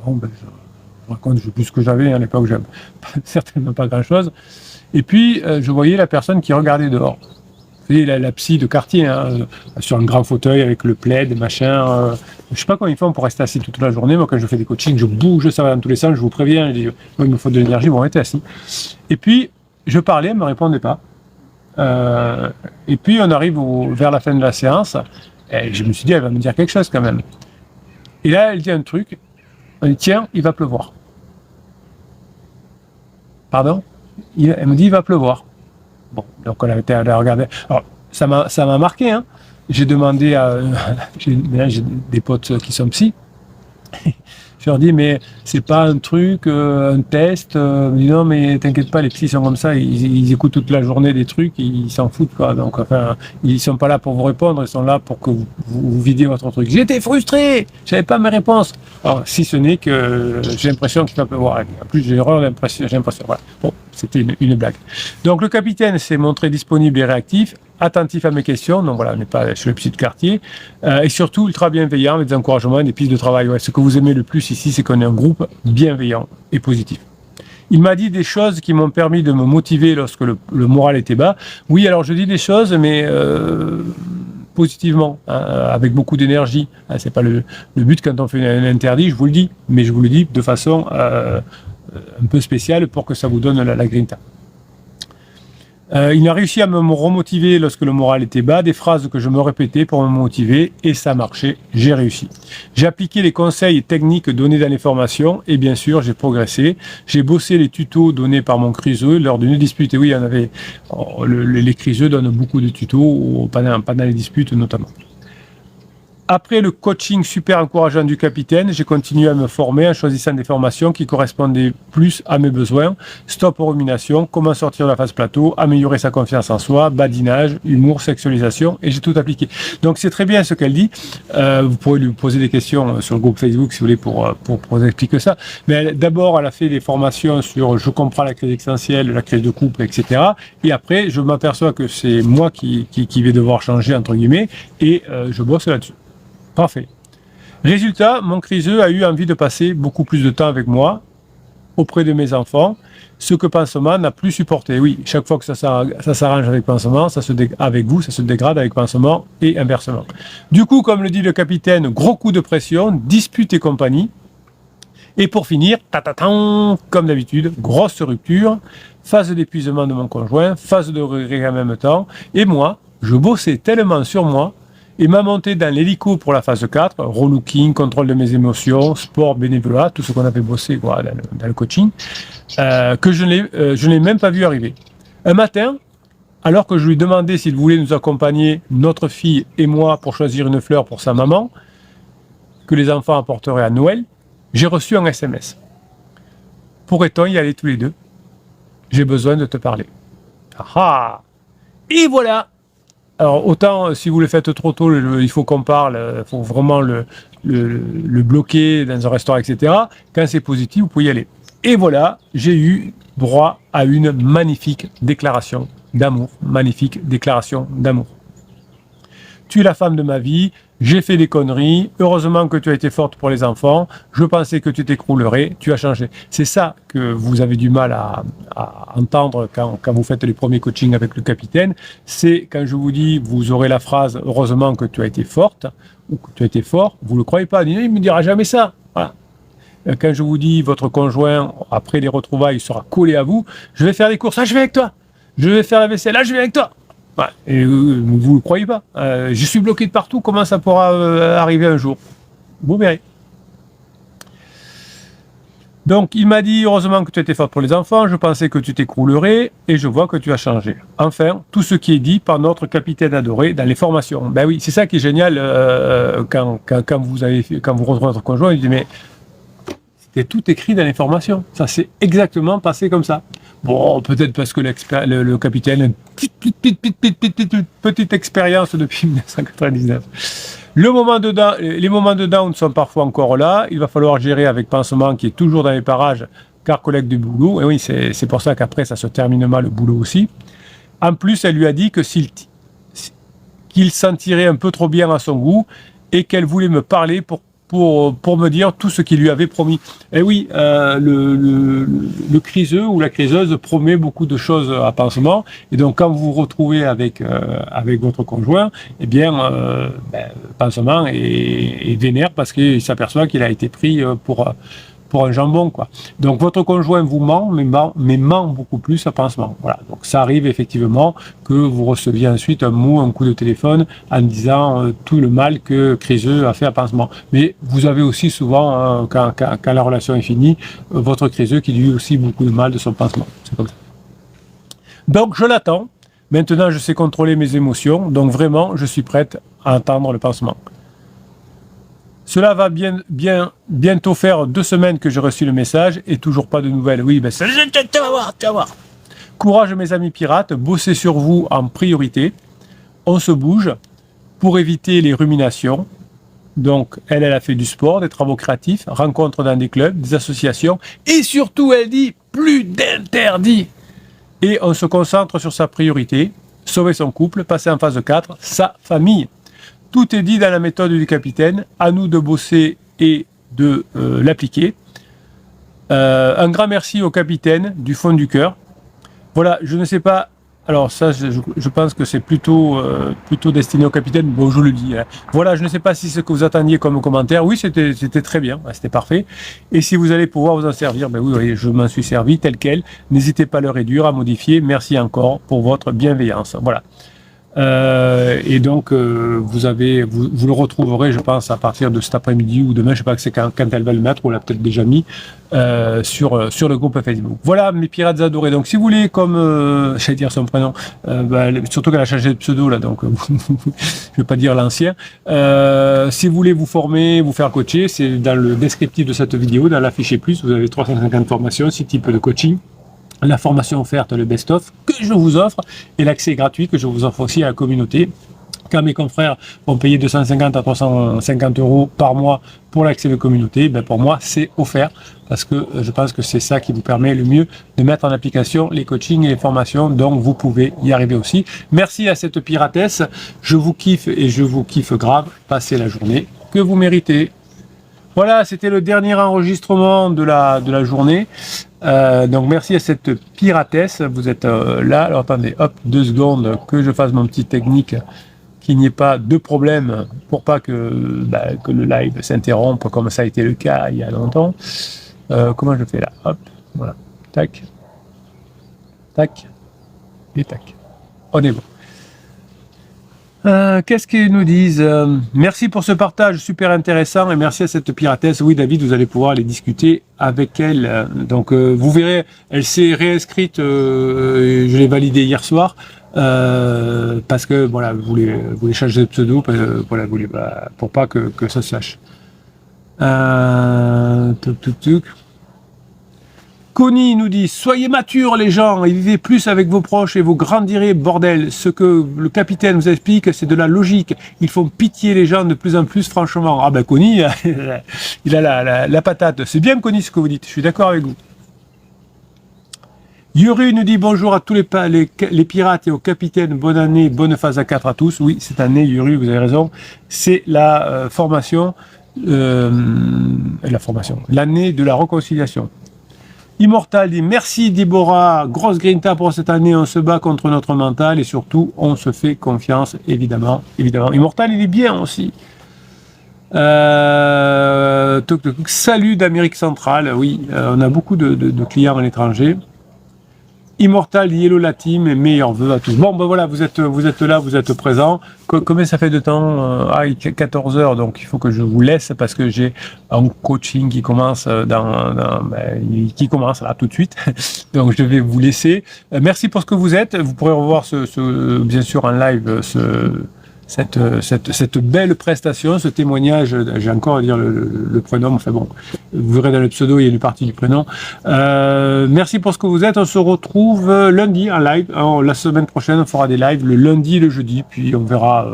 Bon, je raconte, je sais plus ce que j'avais à l'époque, j'avais certainement pas grand-chose. Et puis, je voyais la personne qui regardait dehors. Vous voyez, la psy de quartier, hein, sur un grand fauteuil avec le plaid, machin. Je sais pas comment ils font pour rester assis toute la journée. Moi, quand je fais des coachings, je bouge, ça va dans tous les sens, je vous préviens. Je dis, moi, il me faut de l'énergie, bon, restez assis. Et puis, je parlais, elle me répondait pas. Et puis, on arrive vers la fin de la séance. Et je me suis dit, elle va me dire quelque chose quand même. Et là, elle dit un truc. On dit, tiens, il va pleuvoir. Pardon? Elle me dit, il va pleuvoir. Bon, donc elle a été à la regarder. Alors, ça m'a marqué, hein. J'ai demandé j'ai des potes qui sont psy. Je leur dis, mais c'est pas un truc, un test. Ils me disent, non, mais t'inquiète pas, les psys sont comme ça, ils écoutent toute la journée des trucs, ils s'en foutent, quoi. Donc, enfin, ils sont pas là pour vous répondre, ils sont là pour que vous vidiez votre truc. J'étais frustré, j'avais pas mes réponses. Alors, si ce n'est que j'ai l'impression qu'il va pleuvoir. En plus, j'ai l'impression, voilà. Bon, c'était une blague. Donc, le capitaine s'est montré disponible et réactif, attentif à mes questions, donc voilà, on n'est pas chez le psy de quartier, et surtout ultra bienveillant avec des encouragements et des pistes de travail. Ouais, ce que vous aimez le plus ici, c'est qu'on est un groupe bienveillant et positif. Il m'a dit des choses qui m'ont permis de me motiver lorsque le moral était bas. Oui, alors je dis des choses, mais positivement, hein, avec beaucoup d'énergie. Hein, c'est pas le but quand on fait un interdit, je vous le dis, mais je vous le dis de façon un peu spéciale pour que ça vous donne la grinta. Il a réussi à me remotiver lorsque le moral était bas, des phrases que je me répétais pour me motiver, et ça marchait, j'ai réussi. J'ai appliqué les conseils techniques donnés dans les formations, et bien sûr, j'ai progressé. J'ai bossé les tutos donnés par mon criseux lors d'une dispute. Et oui, il y en avait, les criseux donnent beaucoup de tutos pendant les disputes notamment. Après le coaching super encourageant du capitaine, j'ai continué à me former en choisissant des formations qui correspondaient plus à mes besoins. Stop aux ruminations, comment sortir de la phase plateau, améliorer sa confiance en soi, badinage, humour, sexualisation, et j'ai tout appliqué. Donc c'est très bien ce qu'elle dit. Vous pourrez lui poser des questions sur le groupe Facebook si vous voulez pour vous expliquer ça. Mais d'abord, elle a fait des formations sur je comprends la crise existentielle, la crise de couple, etc. Et après, je m'aperçois que c'est moi qui vais devoir changer, entre guillemets, et je bosse là-dessus. Parfait. Résultat, mon criseux a eu envie de passer beaucoup plus de temps avec moi, auprès de mes enfants, ce que Pansement n'a plus supporté. Oui, chaque fois que ça s'arrange avec Pansement, avec vous, ça se dégrade avec Pansement et inversement. Du coup, comme le dit le capitaine, gros coup de pression, dispute et compagnie. Et pour finir, comme d'habitude, grosse rupture, phase d'épuisement de mon conjoint, phase de regret en même temps. Et moi, je bossais tellement sur moi et ma montée dans l'hélico pour la phase 4, relooking, contrôle de mes émotions, sport, bénévolat, tout ce qu'on avait bossé quoi, dans le coaching, que je n'ai même pas vu arriver. Un matin, alors que je lui demandais s'il voulait nous accompagner, notre fille et moi, pour choisir une fleur pour sa maman, que les enfants apporteraient à Noël, j'ai reçu un SMS. Pourrait-on y aller tous les deux? J'ai besoin de te parler. Ah ah! Et voilà! Alors, autant, si vous le faites trop tôt, il faut qu'on parle, il faut vraiment le bloquer dans un restaurant, etc. Quand c'est positif, vous pouvez y aller. Et voilà, j'ai eu droit à une magnifique déclaration d'amour. Magnifique déclaration d'amour. Tu es la femme de ma vie, j'ai fait des conneries, heureusement que tu as été forte pour les enfants, je pensais que tu t'écroulerais, tu as changé. C'est ça que vous avez du mal à entendre quand vous faites les premiers coachings avec le capitaine, c'est quand je vous dis, vous aurez la phrase « heureusement que tu as été forte » ou que tu as été fort, vous ne le croyez pas, il ne me dira jamais ça. Voilà. Quand je vous dis, votre conjoint, après les retrouvailles, il sera collé à vous, je vais faire les courses, je vais avec toi, je vais faire la vaisselle, je vais avec toi. Ouais, et vous ne le croyez pas. Je suis bloqué de partout, comment ça pourra arriver un jour? Vous verrez. Donc, il m'a dit, heureusement que tu étais forte pour les enfants, je pensais que tu t'écroulerais, et je vois que tu as changé. Enfin, tout ce qui est dit par notre capitaine adoré dans les formations. Ben oui, c'est ça qui est génial, quand vous retrouvez votre conjoint, il dit, mais c'était tout écrit dans les formations. Ça s'est exactement passé comme ça. Bon, peut-être parce que le capitaine a une petite expérience depuis 1999. Les moments de down sont parfois encore là. Il va falloir gérer avec Pansement qui est toujours dans les parages, car collègue de boulot. Et oui, c'est pour ça qu'après, ça se termine mal le boulot aussi. En plus, elle lui a dit que qu'il s'en tirait un peu trop bien à son goût et qu'elle voulait me parler pour me dire tout ce qu'il lui avait promis. Et oui, le criseux ou la criseuse promet beaucoup de choses à Pansement, et donc quand vous vous retrouvez avec votre conjoint, eh bien, Pansement est vénère parce qu'il s'aperçoit qu'il a été pris pour un jambon, quoi. Donc votre conjoint vous ment, mais ment beaucoup plus à Pansement. Voilà. Donc ça arrive effectivement que vous receviez ensuite un coup de téléphone en disant tout le mal que criseux a fait à Pansement. Mais vous avez aussi souvent, quand la relation est finie, votre criseux qui dit aussi beaucoup de mal de son Pansement. C'est comme ça. Donc je l'attends. Maintenant je sais contrôler mes émotions. Donc vraiment, je suis prête à entendre le Pansement. Cela va bientôt faire 2 semaines que j'ai reçu le message et toujours pas de nouvelles. Oui, ben tu vas voir. Courage mes amis pirates, bossez sur vous en priorité. On se bouge pour éviter les ruminations. Donc, elle a fait du sport, des travaux créatifs, rencontres dans des clubs, des associations et surtout, elle dit, plus d'interdits. Et on se concentre sur sa priorité, sauver son couple, passer en phase 4, sa famille. Tout est dit dans la méthode du capitaine, à nous de bosser et de l'appliquer. Un grand merci au capitaine du fond du cœur. Voilà, je ne sais pas, alors ça je pense que c'est plutôt destiné au capitaine, bon je le dis. Hein. Voilà, je ne sais pas si c'est ce que vous attendiez comme commentaire, oui c'était très bien, c'était parfait. Et si vous allez pouvoir vous en servir, ben oui, je m'en suis servi tel quel. N'hésitez pas à le réduire, à modifier, merci encore pour votre bienveillance. Voilà. Et donc vous le retrouverez je pense à partir de cet après-midi ou demain, je sais pas que c'est quand elle va le mettre, ou l'a peut-être déjà mis sur le groupe Facebook. Voilà mes pirates adorés. Donc si vous voulez, comme j'allais dire son prénom, surtout qu'elle a changé de pseudo là, donc je vais pas dire l'ancien, si vous voulez vous former, vous faire coacher, c'est dans le descriptif de cette vidéo, dans l'affiché plus, vous avez 350 formations, 6 types de coaching. La formation offerte, le best-of, que je vous offre, et l'accès gratuit que je vous offre aussi à la communauté. Quand mes confrères vont payer 250 à 350 euros par mois pour l'accès de communauté, ben pour moi, c'est offert, parce que je pense que c'est ça qui vous permet le mieux de mettre en application les coachings et les formations, donc vous pouvez y arriver aussi. Merci à cette piratesse, je vous kiffe et je vous kiffe grave. Passez la journée que vous méritez. Voilà, c'était le dernier enregistrement de la journée. Donc merci à cette piratesse, vous êtes là. Alors attendez, hop, 2 secondes que je fasse mon petit technique, qu'il n'y ait pas de problème pour pas que le live s'interrompe comme ça a été le cas il y a longtemps. Comment je fais là? Hop, voilà, tac, tac, et tac. On est bon. Qu'est-ce qu'ils nous disent? Merci pour ce partage super intéressant et merci à cette piratesse. Oui, David, vous allez pouvoir aller discuter avec elle. Donc, vous verrez, elle s'est réinscrite. Je l'ai validée hier soir parce que voilà, vous voulez changer de pseudo, voilà, pour pas que ça se lâche. Tuc. Connie nous dit, soyez matures les gens et vivez plus avec vos proches et vous grandirez, bordel. Ce que le capitaine vous explique, c'est de la logique. Ils font pitié les gens de plus en plus, franchement. Ah ben Connie, il a la patate. C'est bien Connie ce que vous dites, je suis d'accord avec vous. Yuri nous dit bonjour à tous les pirates et au capitaine, bonne année, bonne phase à 4 à tous. Oui, cette année, Yuri, vous avez raison, c'est la formation, l'année de la réconciliation. Immortal dit merci Déborah, grosse grinta pour cette année, on se bat contre notre mental et surtout on se fait confiance, évidemment. Immortal il est bien aussi. Salut d'Amérique centrale, oui, on a beaucoup de clients à l'étranger. Immortal, Yellow la team et meilleurs vœux à tous. Bon, ben voilà, vous êtes là, vous êtes présents. Combien ça fait de temps? 14 heures, donc il faut que je vous laisse parce que j'ai un coaching qui commence qui commence là tout de suite. Donc je vais vous laisser. Merci pour ce que vous êtes. Vous pourrez revoir bien sûr en live cette belle prestation, ce témoignage, j'ai encore à dire le prénom, enfin bon, vous verrez dans le pseudo, il y a une partie du prénom. Merci pour ce que vous êtes, on se retrouve lundi en live, la semaine prochaine on fera des lives le lundi et le jeudi, puis on verra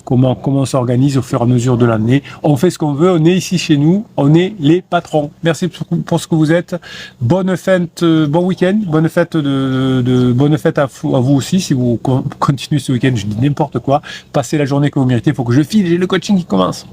comment on s'organise au fur et à mesure de l'année. On fait ce qu'on veut, on est ici chez nous, on est les patrons. Merci pour ce que vous êtes, bonne fête, bon week-end, bonne fête bonne fête à vous aussi, si vous continuez ce week-end, je dis n'importe quoi, passez la journée que vous méritez, il faut que je file, j'ai le coaching qui commence.